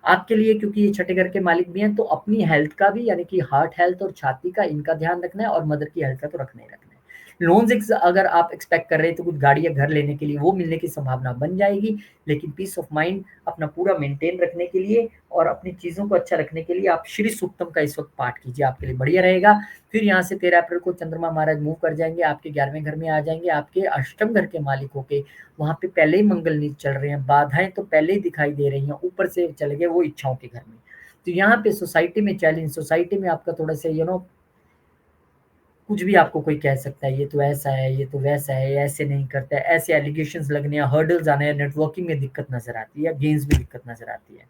आपके लिए, क्योंकि ये छठे घर के मालिक भी हैं। तो अपनी हेल्थ का भी यानी कि हार्ट हेल्थ और छाती का इनका ध्यान रखना है और मदर की हेल्थ का तो रखना ही रखना है। लोन्स अगर आप एक्सपेक्ट कर रहे हैं तो कुछ गाड़ी या घर लेने के लिए वो मिलने की संभावना बन जाएगी, लेकिन पीस ऑफ माइंड अपना पूरा मेंटेन रखने के लिए और अपनी चीज़ों को अच्छा रखने के लिए आप श्री सूक्तम का इस वक्त पाठ कीजिए, आपके लिए बढ़िया रहेगा। फिर यहाँ से 13 अप्रैल को चंद्रमा महाराज मूव कर जाएंगे, आपके 11वें घर में आ जाएंगे, आपके अष्टम घर के मालिक होके। वहाँ पे पहले ही मंगल नीच चल रहे हैं, बाधाएं तो पहले ही दिखाई दे रही हैं, ऊपर से चले गए वो इच्छाओं के घर में। तो यहाँ पे सोसाइटी में चैलेंज, सोसाइटी में आपका थोड़ा सा कुछ भी आपको कोई कह सकता है, ये तो ऐसा है, ये तो वैसा है, ऐसे नहीं करता है, ऐसे एलिगेशंस लगने या हर्डल्स आने या नेटवर्किंग में दिक्कत नज़र आती है या गेम्स में दिक्कत नज़र आती है।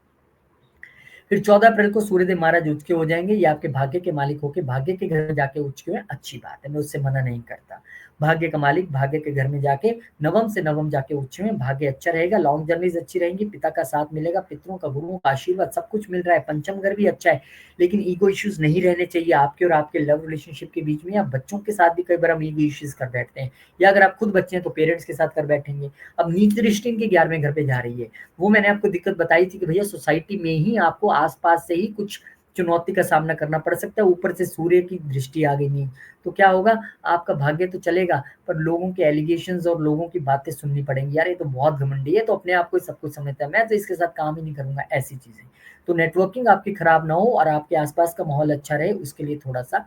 फिर 14 अप्रैल को सूर्यदेव महाराज उच के हो जाएँगे, ये आपके भाग्य के मालिक होके भाग्य के घर में जाके उच के हुए, अच्छी बात है, मैं उससे मना नहीं करता। भाग्य का मालिक भाग्य के घर में जाके नवम से नवम जाके उच्च में, भाग्य अच्छा रहेगा, लॉन्ग जर्नीज अच्छी रहेंगी, पिता का साथ मिलेगा, पितरों का गुरुओं का आशीर्वाद सब कुछ मिल रहा है, पंचम घर भी अच्छा है। लेकिन ईगो इश्यूज नहीं रहने चाहिए आपके और आपके लव रिलेशनशिप के बीच में, या बच्चों के साथ भी कई बार हम ईगो इश्यूज कर बैठते हैं, या अगर आप खुद बच्चे हैं तो पेरेंट्स के साथ कर बैठेंगे। अब नीच दृष्टि इनके 11वें घर पे जा रही है, वो मैंने आपको दिक्कत बताई थी कि भैया सोसाइटी में ही आपको आसपास से ही कुछ चुनौती का सामना करना पड़ सकता है, ऊपर से सूर्य की दृष्टि आ गई नहीं, तो क्या होगा, आपका भाग्य तो चलेगा पर लोगों के एलिगेशंस और लोगों की बातें सुननी पड़ेंगी, यार ये तो बहुत घमंडी है, तो अपने आप को ही सब कुछ समझता है, मैं तो इसके साथ काम ही नहीं करूंगा, ऐसी चीजें। तो नेटवर्किंग आपकी खराब ना हो और आपके आसपास का माहौल अच्छा रहे, उसके लिए थोड़ा सा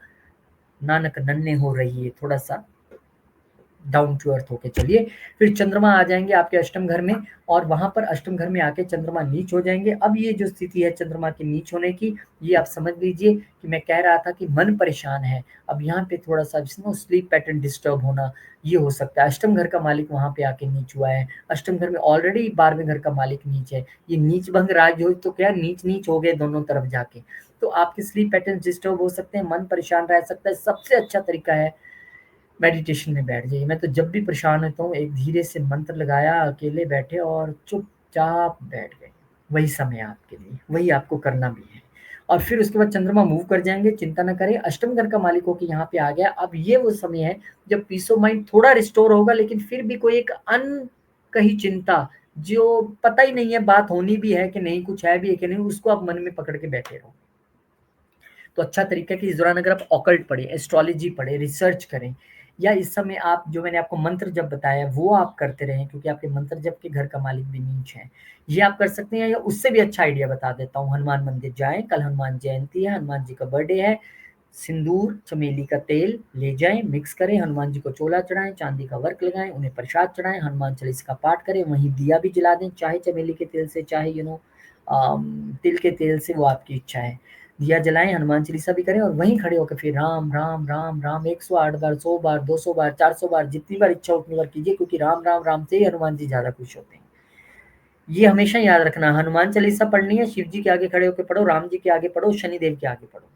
नानक नन्हे हो रही है, थोड़ा सा डाउन टू अर्थ होके चलिए। फिर चंद्रमा आ जाएंगे आपके अष्टम घर में, और वहां पर अष्टम घर में आके चंद्रमा नीच हो जाएंगे। अब ये जो स्थिति है चंद्रमा की नीच होने की, ये आप समझ लीजिए कि मैं कह रहा था कि मन परेशान है, अब यहाँ पे थोड़ा सा स्लीप पैटर्न डिस्टर्ब होना ये हो सकता है। अष्टम घर का मालिक वहां पे आके नीच हुआ है, अष्टम घर में ऑलरेडी 12वें घर का मालिक नीच है, ये नीच भंग राज हो तो क्या नीच नीच हो गए दोनों तरफ जाके, तो आपके स्लीप पैटर्न डिस्टर्ब हो सकते हैं, मन परेशान रह सकता है। सबसे अच्छा तरीका है मेडिटेशन में बैठ जाइए। मैं तो जब भी परेशान होता हूँ एक धीरे से मंत्र लगाया, अकेले बैठे और चुपचाप बैठ गए, वही समय है आपके लिए, वही आपको करना भी है। और फिर उसके बाद चंद्रमा मूव कर जाएंगे, चिंता न करें, अष्टम घर का मालिक होकर यहाँ पे आ गया। अब ये वो समय है जब पीस ऑफ माइंड थोड़ा रिस्टोर होगा, लेकिन फिर भी कोई एक अन कही चिंता जो पता ही नहीं है बात होनी भी है कि नहीं, कुछ है भी है कि नहीं, उसको आप मन में पकड़ के बैठे रहो। तो अच्छा तरीका है कि इस दौरान अगर आप ऑकल्ट पढ़ें, एस्ट्रोलॉजी पढ़ें, रिसर्च करें, या इस समय आप जो मैंने आपको मंत्र जब बताया वो आप करते रहें, क्योंकि आपके मंत्र जब के घर का मालिक भी नीच है, ये आप कर सकते हैं। या उससे भी अच्छा आइडिया बता देता हूँ, हनुमान मंदिर जाएं, कल हनुमान जयंती है, हनुमान जी का बर्थडे है, सिंदूर चमेली का तेल ले जाएं, मिक्स करें, हनुमान जी को चोला चढ़ाएं, चांदी का वर्क लगाएं, उन्हें प्रसाद चढ़ाएं, हनुमान चालीसा का पाठ करें, वहीं दिया भी जला दें, चाहे चमेली के तेल से, चाहे तिल के तेल से, वो आपकी इच्छा है। दिया जलाएं, हनुमान चालीसा भी करें, और वहीं खड़े होकर फिर राम राम राम राम 108 बार, 100 बार, 200 बार, 400 बार, जितनी बार इच्छा उतनी बार कीजिए, क्योंकि राम राम राम से ही हनुमान जी ज्यादा खुश होते हैं। ये हमेशा याद रखना, हनुमान चालीसा पढ़नी है, शिव जी के आगे खड़े होकर पढ़ो, राम जी के आगे पढ़ो, शनिदेव के आगे पढ़ो,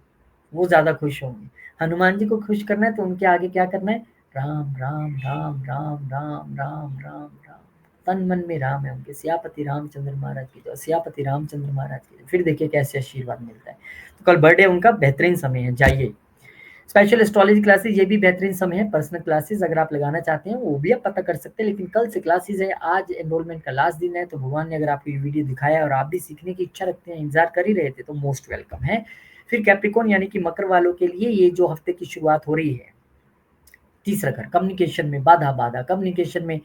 वो ज्यादा खुश होंगे। हनुमान जी को खुश करना है तो उनके आगे क्या करना है, राम राम राम राम राम राम राम राम, तन मन में राम है उनके, सियापति रामचंद्र महाराज की जय, सियापति रामचंद्र महाराज की जय। फिर देखिए कैसे आशीर्वाद मिलता है। तो कल बर्थडे उनका, बेहतरीन समय है, जाइए। स्पेशल एस्ट्रोलॉजी क्लासेस, ये भी बेहतरीन समय है, पर्सनल क्लासेस अगर आप लगाना चाहते हैं वो भी आप पता कर सकते हैं, लेकिन कल से क्लासेस है, आज एनरोलमेंट का लास्ट दिन है, तो भगवान ने अगर आपको ये वीडियो दिखाया और आप भी सीखने की इच्छा रखते हैं, इंतजार कर ही रहे थे, तो मोस्ट वेलकम है। फिर कैप्रिकॉन यानी कि मकर वालों के लिए ये जो हफ्ते की शुरुआत हो रही है, तीसरा घर कम्युनिकेशन में बाधा, बाधा कम्युनिकेशन में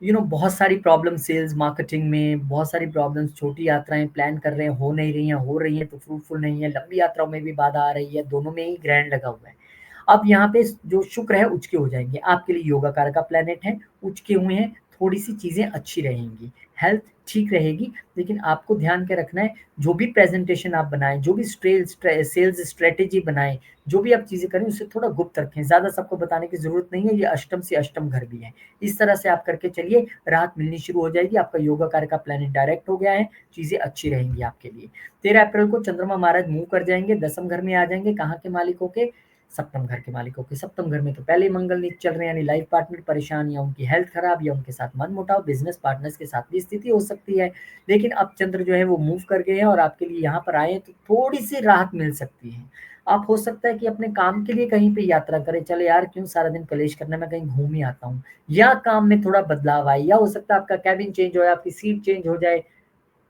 बहुत सारी प्रॉब्लम, सेल्स मार्केटिंग में बहुत सारी प्रॉब्लम्स, छोटी यात्राएं प्लान कर रहे हैं, हो नहीं रही हैं, हो रही हैं तो फ्रूटफुल नहीं है, लंबी यात्राओं में भी बाधा आ रही है, दोनों में ही ग्रैंड लगा हुआ है। अब यहाँ पे जो शुक्र है उचके हो जाएंगे, आपके लिए योगा कारक का प्लेनेट है, उचके हुए हैं, थोड़ी सी चीजें अच्छी रहेंगी, हेल्थ ठीक रहेगी, लेकिन आपको ध्यान के रखना है, जो भी प्रेजेंटेशन आप बनाएं, जो भी सेल्स स्ट्रेटेजी बनाएं, जो भी आप चीजें करें उसे थोड़ा गुप्त रखें, ज्यादा सबको बताने की जरूरत नहीं है, ये अष्टम से अष्टम घर भी है, इस तरह से आप करके चलिए, राहत मिलनी शुरू हो जाएगी। आपका योगा कार्य का प्लेनेट डायरेक्ट हो गया है, चीजें अच्छी रहेंगी आपके लिए। 13 अप्रैल को चंद्रमा महाराज मूव कर जाएंगे, दसम घर में आ जाएंगे, कहाँ के मालिकों के, सप्तम घर के मालिकों के। सप्तम घर में तो पहले ही मंगल नीच चल रहे हैं, यानी लाइफ पार्टनर परेशान, या उनकी हेल्थ खराब, या उनके साथ मन मुटाव, बिजनेस पार्टनर्स के साथ भी स्थिति हो सकती है। लेकिन अब चंद्र जो है वो मूव कर गए हैं और आपके लिए यहाँ पर आए हैं, तो थोड़ी सी राहत मिल सकती है। आप हो सकता है कि अपने काम के लिए कहीं पे यात्रा करें, चले यार क्यों सारा दिन कलेश करना, मैं कहीं घूम ही आता हूँ, या काम में थोड़ा बदलाव आए, या हो सकता है आपका कैबिन चेंज हो जाए, आपकी सीट चेंज हो जाए,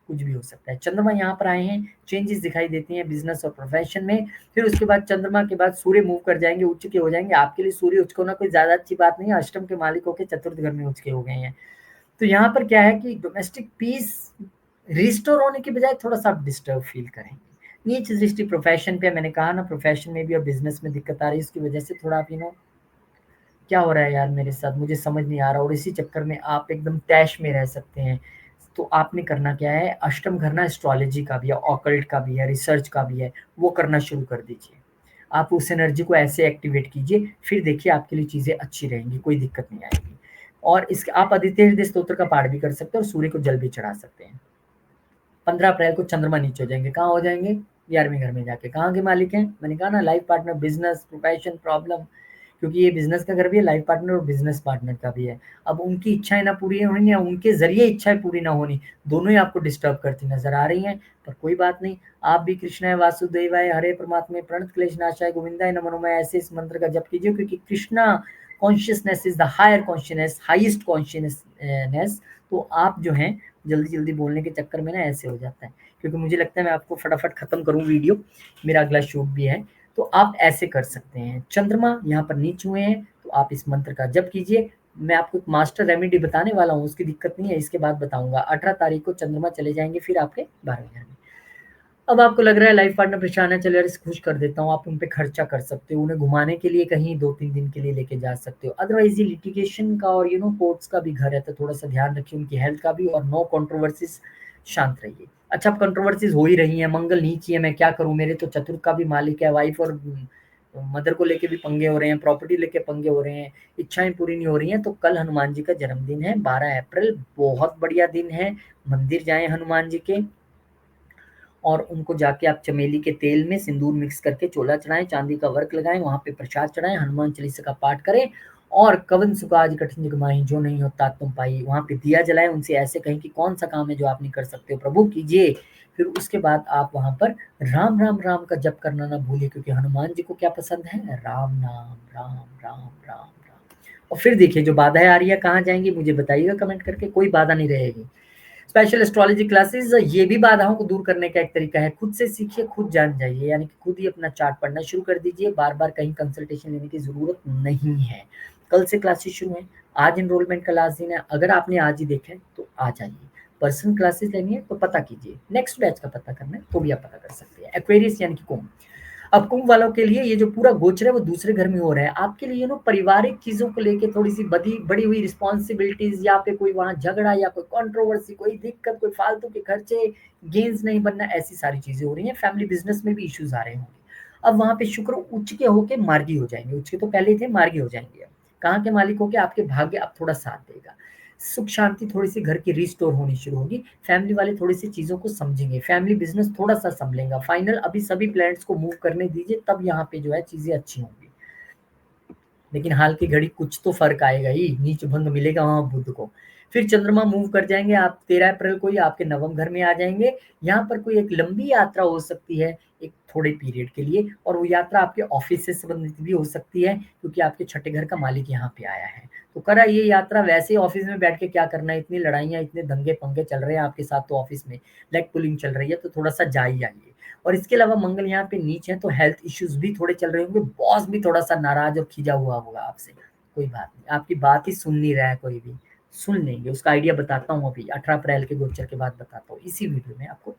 कुछ भी हो सकता है। चंद्रमा यहाँ पर आए हैं, चेंजेस दिखाई देती हैं बिजनेस और प्रोफेशन में। फिर उसके बाद चंद्रमा के बाद सूर्य मूव कर जाएंगे, उच्च के हो जाएंगे, आपके लिए सूर्य उच्च होना कोई ज्यादा अच्छी बात नहीं है, अष्टम के मालिकों के चतुर्थ घर में उच्च के हो गए हैं। तो यहाँ पर क्या है कि डोमेस्टिक पीस रिस्टोर होने की बजाय थोड़ा सा डिस्टर्ब फील करेंगे। नीच दृष्टि प्रोफेशन पे, मैंने कहा ना, प्रोफेशन में भी और बिजनेस में दिक्कत आ रही है, इसकी वजह से थोड़ा आप क्या हो रहा है यार मेरे साथ, मुझे समझ नहीं आ रहा, और इसी चक्कर में आप एकदम तैश में रह सकते हैं। तो आपने करना क्या है, अष्टम घर ना एस्ट्रोलॉजी का भी है, ऑकल्ट का भी है, रिसर्च का भी है, वो करना शुरू कर दीजिए। आप उस एनर्जी को ऐसे एक्टिवेट कीजिए, फिर देखिए आपके लिए चीजें अच्छी रहेंगी, कोई दिक्कत नहीं आएगी। और इसके आप आदित्य हृदय स्तोत्र का पाठ भी कर सकते हैं और सूर्य को जल भी चढ़ा सकते हैं। 15 अप्रैल को चंद्रमा नीचे हो जाएंगे, कहाँ हो जाएंगे, 11वें घर में जाके, कहाँ के मालिक हैं, मैंने कहा ना, life partner, business, profession, problem, क्योंकि ये बिज़नेस का घर भी है, लाइफ पार्टनर और बिज़नेस पार्टनर का भी है। अब उनकी इच्छाएँ ना पूरी होनी या उनके ज़रिए इच्छाएँ पूरी ना होनी, दोनों ही आपको डिस्टर्ब करती नज़र आ रही हैं, पर कोई बात नहीं। आप भी कृष्णाय वासुदेवाय हरे परमात्मे प्रणत क्लेशनाशाय गोविंदाय नमो नमः ऐसे इस मंत्र का जप कीजिए, क्योंकि Krishna consciousness is the higher consciousness, highest consciousness. तो आप जो हैं जल्दी-जल्दी बोलने के चक्कर में ना ऐसे हो जाता है, क्योंकि मुझे लगता है मैं आपको फटाफट खत्म करूँ वीडियो, मेरा अगला शूट भी है। तो आप ऐसे कर सकते हैं। चंद्रमा यहाँ पर नीच हुए हैं, तो आप इस मंत्र का जप कीजिए। मैं आपको एक मास्टर रेमेडी बताने वाला हूँ, उसकी दिक्कत नहीं है, इसके बाद बताऊँगा। 18 तारीख को चंद्रमा चले जाएँगे फिर आपके 12वें घर में। अब आपको लग रहा है लाइफ पार्टनर परेशान है, चलो यार इसको खुश कर देता हूँ, आप उन पे खर्चा कर सकते हो, उन्हें घुमाने के लिए कहीं 2-3 दिन के लिए लेके जा सकते हो। अदरवाइज़ ये लिटिगेशन का और कोर्ट्स का भी घर है, तो थोड़ा-सा ध्यान रखिए उनकी हेल्थ का भी, और नो कंट्रोवर्सीज़, शांत रहिए। अच्छा, अब कंट्रोवर्सीज़ हो ही रही हैं, मंगल नीच ही है, मैं क्या करूँ? मेरे तो चतुर्थ का भी मालिक है, वाइफ और मदर को लेके भी पंगे हो रहे हैं, प्रॉपर्टी लेके पंगे हो रहे हैं, इच्छाएँ पूरी नहीं हो रही हैं। तो कल हनुमान जी का जन्मदिन है, 12 अप्रैल, बहुत बढ़िया दिन है। मंदिर जाएँ हनुमान जी के, और उनको जाके आप चमेली के तेल में सिंदूर मिक्स करके चोला चढ़ाएँ, चांदी का वर्क लगाएँ, वहाँ पे प्रसाद चढ़ाएँ, हनुमान चालीसा का पाठ करें, और कवन सुकाज कठिन जग माही जो नहीं होता तुम पाई, वहाँ पे दिया जलाएँ, उनसे ऐसे कहें कि कौन-सा काम है जो आप नहीं कर सकते हो प्रभु कीजिए। फिर उसके बाद आप वहाँ पर राम, राम, राम का जप करना ना भूलिए, क्योंकि हनुमान जी को क्या पसंद है? राम नाम, राम, राम, राम, राम। और फिर देखिए जो बाधाएँ आ रही है कहाँ जाएँगी मुझे बताइएगा कमेंट करके, कोई बाधा नहीं रहेगी। स्पेशल एस्ट्रोलॉजी क्लासेस ये भी बाधाओं को दूर करने का एक तरीका है। खुद से सीखिए, खुद जान जाइए, यानी कि खुद ही अपना चार्ट पढ़ना शुरू कर दीजिए, बार-बार कहीं कंसल्टेशन लेने की ज़रूरत नहीं है। कल से क्लासेस शुरू हैं, आज एनरोलमेंट का लास्ट दिन है, अगर आपने आज ही देखा है तो आ जाइए। पर्सनल क्लासेस लेनी है तो पता कीजिए, नेक्स्ट बैच का पता करना है तो भी आप पता कर सकते हैं। एक्वेरियस यानी कि कुंभ, अब कुंभ वालों के लिए ये जो पूरा गोचर है वो दूसरे घर में हो रहा है। आपके लिए पारिवारिक चीज़ों को लेके थोड़ी-सी बधी बड़ी हुई रिस्पॉन्सिबिलिटीज़, या पे कोई वहाँ झगड़ा या कोई कंट्रोवर्सी, कोई दिक्कत, कोई फालतू के खर्चे, गेन्स नहीं बनना, ऐसी सारी चीज़ें हो रही हैं। फैमिली बिज़नेस में भी इश्यूज़ आ रहे होंगे। अब वहाँ पे शुक्र उच्च के होके मार्गी हो जाएँगे, उच्च के तो पहले ही थे, मार्गी हो जाएँगे अब। कहाँ के मालिक होके? आपके भाग्य अब थोड़ा साथ देगा। सुख शांति थोड़ी-सी घर की रिस्टोर होनी शुरू होगी, फैमिली वाले थोड़ी-सी चीज़ों को समझेंगे, फैमिली बिज़नेस थोड़ा-सा सँभलेगा। फाइनल अभी सभी प्लैनेट्स को मूव करने दीजिए, तब यहाँ पे जो है चीज़ें अच्छी होंगी। लेकिन हाल की घड़ी कुछ तो फ़र्क आएगा ही, नीच भंग मिलेगा वहाँ बुध को। फिर चंद्रमा मूव कर जाएँगे, आप 13 अप्रैल को ही आपके नवम घर में आ जाएँगे। यहाँ पर कोई एक लंबी यात्रा हो सकती है, एक थोड़े पीरियड के लिए, और वो यात्रा आपके ऑफ़िस से संबंधित भी हो सकती है, क्योंकि आपके छठे घर का मालिक यहाँ पे आया है। तो करा ये यात्रा, वैसे ही ऑफ़िस में बैठ के क्या करना है, इतनी लड़ाइयाँ, इतने दंगे-पंगे चल रहे हैं आपके साथ तो ऑफ़िस में, लेग पुलिंग चल रही है, तो थोड़ा-सा जा ही आइए। और इसके अलावा मंगल यहाँ पे नीच है, तो हेल्थ इश्यूज़ भी थोड़े चल रहे होंगे, बॉस भी थोड़ा-सा नाराज़ और खिजा हुआ होगा आपसे। कोई बात नहीं, आपकी बात ही सुन नहीं रहा है कोई भी, सुन लेंगे, उसका आइडिया बताता हूँ अभी, 18 अप्रैल के गोचर के बाद बताता हूँ, इसी वीडियो में आपको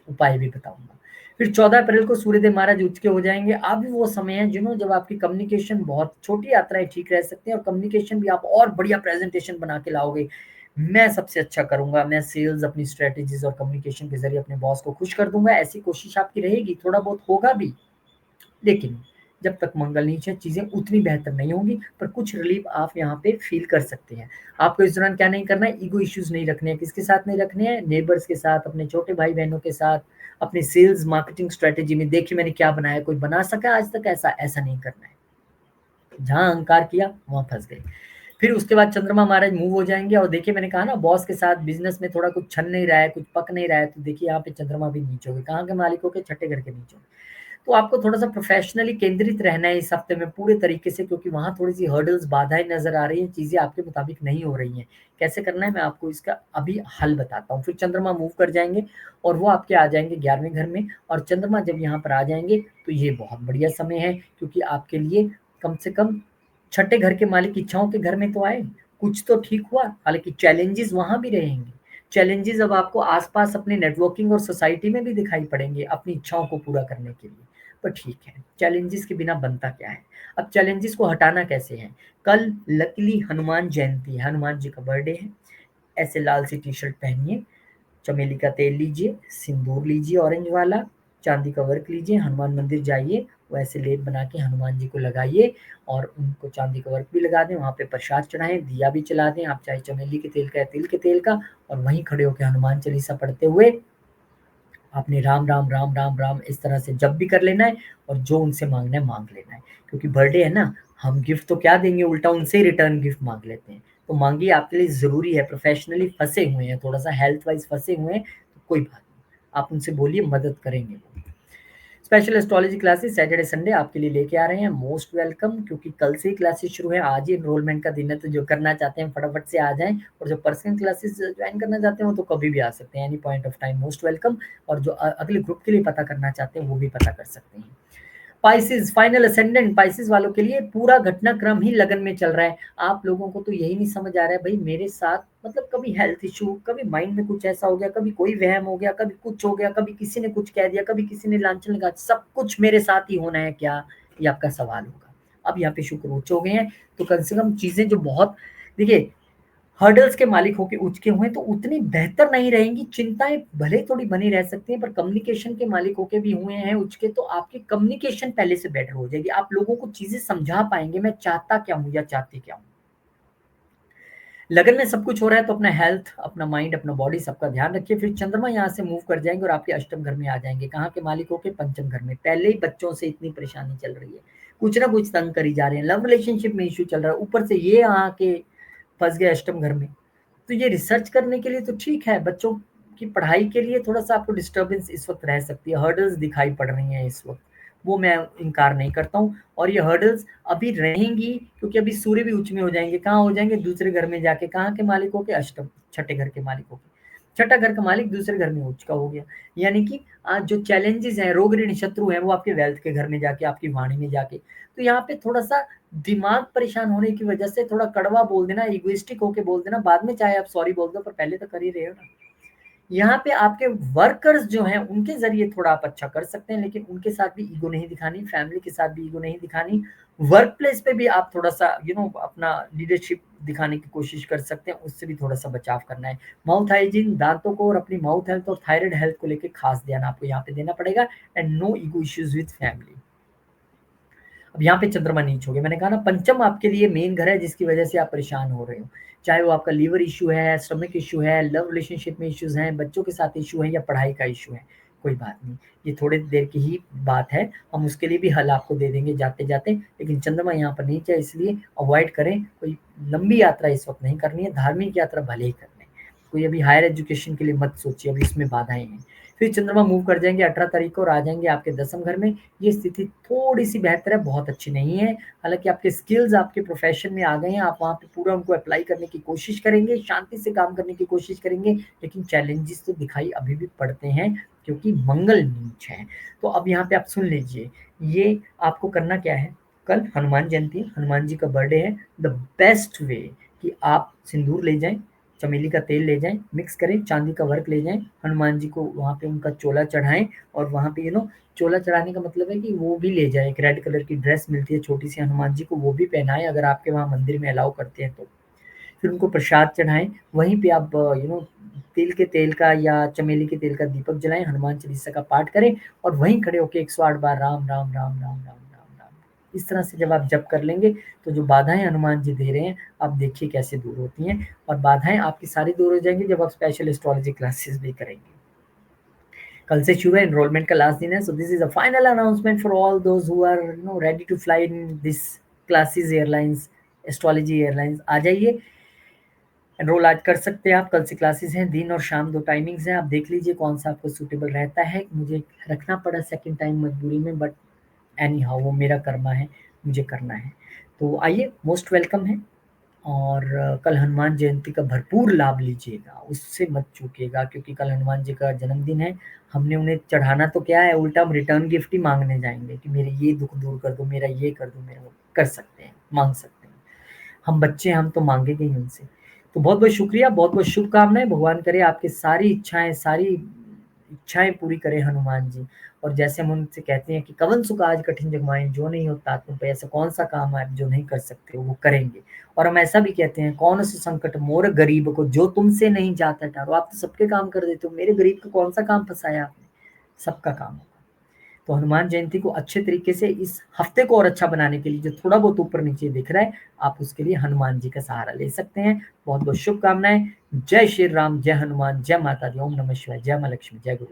उपाय भी बताऊँगा। फिर 14 अप्रैल को सूर्यदेव महाराज उच्च के हो जाएँगे। अब वो समय है जब आपकी कम्युनिकेशन, बहुत छोटी यात्राएँ ठीक रह सकती हैं, और कम्युनिकेशन भी आप और बढ़िया प्रेज़ेंटेशन बना के लाओगे। मैं सबसे अच्छा करूँगा, मैं सेल्स, अपनी स्ट्रैटेजीज़ और कम्युनिकेशन के ज़रिए अपने बॉस को खुश कर दूँगा, ऐसी कोशिश आपकी रहेगी, थोड़ा बहुत होगा भी। लेकिन जब तक मंगल नीच है, चीज़ें उतनी बेहतर नहीं होंगी, पर कुछ रिलीफ आप यहाँ पे फ़ील कर सकते हैं। आपको इस दौरान क्या नहीं करना है, ईगो इश्यूज़ नहीं रखने हैं। किसके साथ नहीं रखने हैं? नेबर्स के साथ, अपने छोटे भाई-बहनों के साथ, अपने सेल्स मार्केटिंग स्ट्रैटेजी में देखिए मैंने क्या बनाया, कोई बना सका है आज तक ऐसा? ऐसा नहीं करना है। जहाँ अहंकार किया, वहाँ फँस गए। फिर उसके बाद चंद्रमा महाराज मूव हो जाएँगे, और देखिए मैंने कहा ना बॉस के साथ बिज़नेस में थोड़ा कुछ छन नहीं रहा है, कुछ पक नहीं रहा है, तो देखिए यहाँ पे चंद्रमा भी नीच हो गए। कहाँ के मालिक हो गए? छठे घर के नीच हो गए। तो आपको थोड़ा-सा प्रोफ़ेशनली केंद्रित रहना है इस हफ्ते में पूरे तरीके से, क्योंकि वहाँ थोड़ी-सी हर्डल्स, बाधाएँ नज़र आ रही हैं, चीज़ें आपके मुताबिक नहीं हो रही हैं। कैसे करना है मैं आपको इसका अभी हल बताता हूँ। फिर चंद्रमा मूव कर जाएँगे, और वो आपके आ जाएँगे 11वें घर में, और चंद्रमा जब यहाँ पर आ जाएँगे तो ये बहुत बढ़िया समय है, क्योंकि आपके लिए कम से कम छठे घर के मालिक इच्छाओं के घर में तो आए, कुछ तो ठीक हुआ, हालाँकि चैलेंजेज़ वहाँ भी रहेंगे। चैलेंजेज़ अब आपको आस-पास अपने नेटवर्किंग और सोसाइटी में भी दिखाई पड़ेंगे अपनी इच्छाओं को पूरा करने के लिए। पर ठीक है, चैलेंजेस के बिना बनता क्या है? अब चैलेंजेस को हटाना कैसे है? कल लकीली हनुमान जयंती है, हनुमान जी का बर्थडे है। ऐसे लाल सी टी-शर्ट पहनिए, चमेली का तेल लीजिए, सिंदूर लीजिए ऑरेंज वाला, चांदी का वर्क लीजिए, हनुमान मंदिर जाइए, वो ऐसे लेप बना के हनुमान जी को लगाइए, और उनको चांदी का वर्क भी लगा दें, वहाँ पे प्रसाद चढ़ाएँ, दिया भी जला दें, आप चाहे चमेली के तेल का या तिल के तेल का, और वहीं खड़े होके हनुमान चालीसा पढ़ते हुए आपने राम राम राम राम राम इस तरह से जप भी कर लेना है और जो उनसे मांगना है मांग लेना है, क्योंकि बर्थडे है ना, हम गिफ्ट तो क्या देंगे, उल्टा उनसे ही रिटर्न गिफ्ट मांग लेते हैं। तो मांगिए, आपके लिए जरूरी है। प्रोफेशनली फंसे हुए हैं, थोड़ा सा हेल्थ वाइज फंसे हुए हैं, तो कोई बात नहीं, आप उनसे बोलिए, मदद करेंगे वो। Special astrology classes Saturday Sunday आपके लिए लेके आ रहे हैं, मोस्ट वेलकम, क्योंकि कल से ही क्लासेस शुरू है, आज ही एनरोलमेंट का दिन है, तो जो करना चाहते हैं फटाफट से आ जाएं, और जो पर्सनल क्लासेस ज्वाइन करना चाहते हैं वो तो कभी भी आ सकते हैं, any point of time, most welcome. और जो अगले ग्रुप के लिए पता करना चाहते हैं वो भी पता कर सकते हैं। पाइसेस फाइनल असेंडेंट, पाइसेस वालों के लिए पूरा घटनाक्रम ही लगन में चल रहा है। आप लोगों को तो यही नहीं समझ आ रहा है भाई, मेरे साथ मतलब कभी हेल्थ इशू, कभी माइंड में कुछ ऐसा हो गया, कभी कोई वहम हो गया, कभी कुछ हो गया, कभी किसी ने कुछ कह दिया, कभी किसी ने लांछन लगा, सब कुछ मेरे साथ ही होना है क्या, ये आपका सवाल होगा। अब यहाँ पे शुक्र उच्च हो गए हैं, तो कम से कम चीजें जो बहुत, देखिए, हर्डल्स के मालिक होके उचके हुए तो उतनी बेहतर नहीं रहेंगी, चिंताएं भले थोड़ी बनी रह सकती हैं, पर कम्युनिकेशन के मालिक होके भी हुए हैं उचके, तो आपकी कम्युनिकेशन पहले से बेटर हो जाएगी, आप लोगों को चीजें समझा पाएंगे, मैं चाहता क्या हूं या चाहती क्या हूं। लगन में सब कुछ हो रहा है, तो अपना हेल्थ, अपना माइंड, अपना बॉडी, सबका ध्यान रखिए। फिर चंद्रमा यहाँ से मूव कर जाएंगे और आपके अष्टम घर में आ जाएंगे, कहाँ के मालिक होके, पंचम घर में। पहले ही बच्चों से इतनी परेशानी चल रही है, कुछ ना कुछ तंग करी जा रहे हैं, लव रिलेशनशिप में इश्यू चल रहा है, ऊपर से ये आके फंस गए अष्टम घर में। तो ये रिसर्च करने के लिए तो ठीक है, बच्चों की पढ़ाई के लिए थोड़ा सा आपको डिस्टर्बेंस इस वक्त रह सकती है, हर्डल्स दिखाई पड़ रही हैं इस वक्त, वो मैं इनकार नहीं करता हूँ। और ये हर्डल्स अभी रहेंगी, क्योंकि अभी सूर्य भी उच्च में हो जाएंगे, कहाँ हो जाएंगे, दूसरे घर में जाके, कहाँ के मालिकों के, अष्टम, छठे घर के मालिकों के। छठा घर का मालिक दूसरे घर में उच्च का हो गया, यानी कि आज जो चैलेंजेस हैं, रोग ऋण शत्रु हैं, वो आपके वेल्थ के घर में जाके, आपकी वाणी में जाके। तो यहाँ पे थोड़ा सा दिमाग परेशान होने की वजह से थोड़ा कड़वा बोल देना, इगोइस्टिक होके बोल देना, बाद में चाहे आप सॉरी बोल दो, पर पहले तो कर ही रहे हो ना। यहाँ पे आपके वर्कर्स जो हैं उनके जरिए थोड़ा आप अच्छा कर सकते हैं, लेकिन उनके साथ भी ईगो नहीं दिखानी, फैमिली के साथ भी ईगो नहीं दिखानी। वर्क प्लेस पे भी आप थोड़ा सा अपना लीडरशिप दिखाने की कोशिश कर सकते हैं, उससे भी थोड़ा सा बचाव करना है। माउथ हाइजीन, दांतों को और अपनी माउथ हेल्थ और थायराइड हेल्थ को लेकर खास ध्यान आपको यहाँ पे देना पड़ेगा। And no ego issues with family. अब यहाँ पे चंद्रमा नीच हो गया, मैंने कहा ना, पंचम आपके लिए मेन घर है, जिसकी वजह से आप परेशान हो रहे हो, चाहे वो आपका लीवर इशू है, स्टमक इशू है, लव रिलेशनशिप में इश्यूज हैं, बच्चों के साथ इशू है, या पढ़ाई का इशू है, कोई बात नहीं, ये थोड़ी देर की ही बात है, हम उसके लिए भी हल आपको दे देंगे जाते जाते। लेकिन चंद्रमा यहाँ पर नीचे है, इसलिए अवॉइड करें, कोई लंबी यात्रा इस वक्त नहीं करनी है, धार्मिक यात्रा भले ही कर लें, कोई अभी हायर एजुकेशन के लिए मत सोचिए, अभी इसमें बाधाएं हैं। फिर चंद्रमा मूव कर जाएंगे 18 तारीख को और आ जाएंगे आपके दसम घर में। ये स्थिति थोड़ी सी बेहतर है, बहुत अच्छी नहीं है, हालांकि आपके स्किल्स आपके प्रोफेशन में आ गए हैं, आप वहाँ पे पूरा उनको अप्लाई करने की कोशिश करेंगे, शांति से काम करने की कोशिश करेंगे, लेकिन चैलेंजेस तो दिखाई अभी भी पड़ते हैं, क्योंकि मंगल नीच है। तो अब यहाँ पे आप सुन लीजिए, ये आपको करना क्या है, कल हनुमान जयंती है, हनुमान जी का बर्थडे है, द बेस्ट वे कि आप सिंदूर ले जाएं, चमेली का तेल ले जाएं, मिक्स करें, चांदी का वर्क ले जाएं, हनुमान जी को वहाँ पे उनका चोला चढ़ाएं, और वहाँ पे चोला चढ़ाने का मतलब है कि वो भी ले जाए, एक रेड कलर की ड्रेस मिलती है छोटी सी हनुमान जी को, वो भी पहनाएं, अगर आपके वहाँ मंदिर में अलाउ करते हैं तो। फिर उनको प्रसाद चढ़ाएं, वहीं पे आप तिल के तेल का या चमेली के तेल का दीपक जलाएं, हनुमान चालीसा का पाठ करें, और वहीं खड़े होकर 108 बार राम राम राम राम राम राम राम, इस तरह से जब आप जप कर लेंगे, तो जो बाधाएं हनुमान जी दे रहे हैं, आप देखिए कैसे दूर होती हैं, और बाधाएं आपकी सारी दूर हो जाएंगी जब आप स्पेशल एस्ट्रोलॉजी क्लासेस भी करेंगे। कल से शुरू है, एनरोलमेंट का लास्ट दिन है, so this is a final announcement for all those who are ready to fly in this classes airlines, astrology airlines. आ जाइए, एनरोल आज कर सकते हैं आप, कल से क्लासेस हैं, दिन और शाम दो टाइमिंग्स हैं, आप देख लीजिए कौन सा आपको सूटेबल रहता है। मुझे रखना पड़ा सेकंड टाइम मजबूरी में, बट एनी हाउ वो मेरा कर्मा है, मुझे करना है। तो आइए, मोस्ट वेलकम है। और कल हनुमान जयंती का भरपूर लाभ लीजिएगा, उससे मत चूकिएगा, क्योंकि कल हनुमान जी का जन्मदिन है। हमने उन्हें चढ़ाना तो क्या है, उल्टा हम रिटर्न गिफ्ट ही मांगने जाएंगे कि मेरे ये दुख दूर कर दो, मेरा ये कर दो, मेरा वो कर सकते हैं, मांग सकते हैं, हम बच्चे हैं, हम तो मांगेंगे ही उनसे। तो बहुत बहुत शुक्रिया, बहुत बहुत शुभकामनाएं, भगवान करे आपकी सारी इच्छाएं पूरी करे हनुमान जी। और जैसे हम उनसे कहते हैं कि कवन सुख आज कठिन जगमाए, जो नहीं होता तुम पे, ऐसा कौन सा काम है जो नहीं कर सकते हो, वो करेंगे। और हम ऐसा भी कहते हैं, कौन सा संकट मोर गरीब को, जो तुमसे नहीं जाता टारो, आप तो सबके काम कर देते हो, मेरे गरीब का कौन सा काम फंसाया आपने, सबका काम होगा। तो हनुमान जयंती को अच्छे तरीके से इस हफ्ते को और अच्छा बनाने के लिए, जो थोड़ा बहुत ऊपर नीचे दिख रहा है, आप उसके लिए हनुमान जी का सहारा ले सकते हैं। बहुत बहुत शुभकामनाएं। जय श्री राम, जय हनुमान, जय माता दी, ओम नमः शिवाय, जय मां लक्ष्मी, जय गुरुदेव।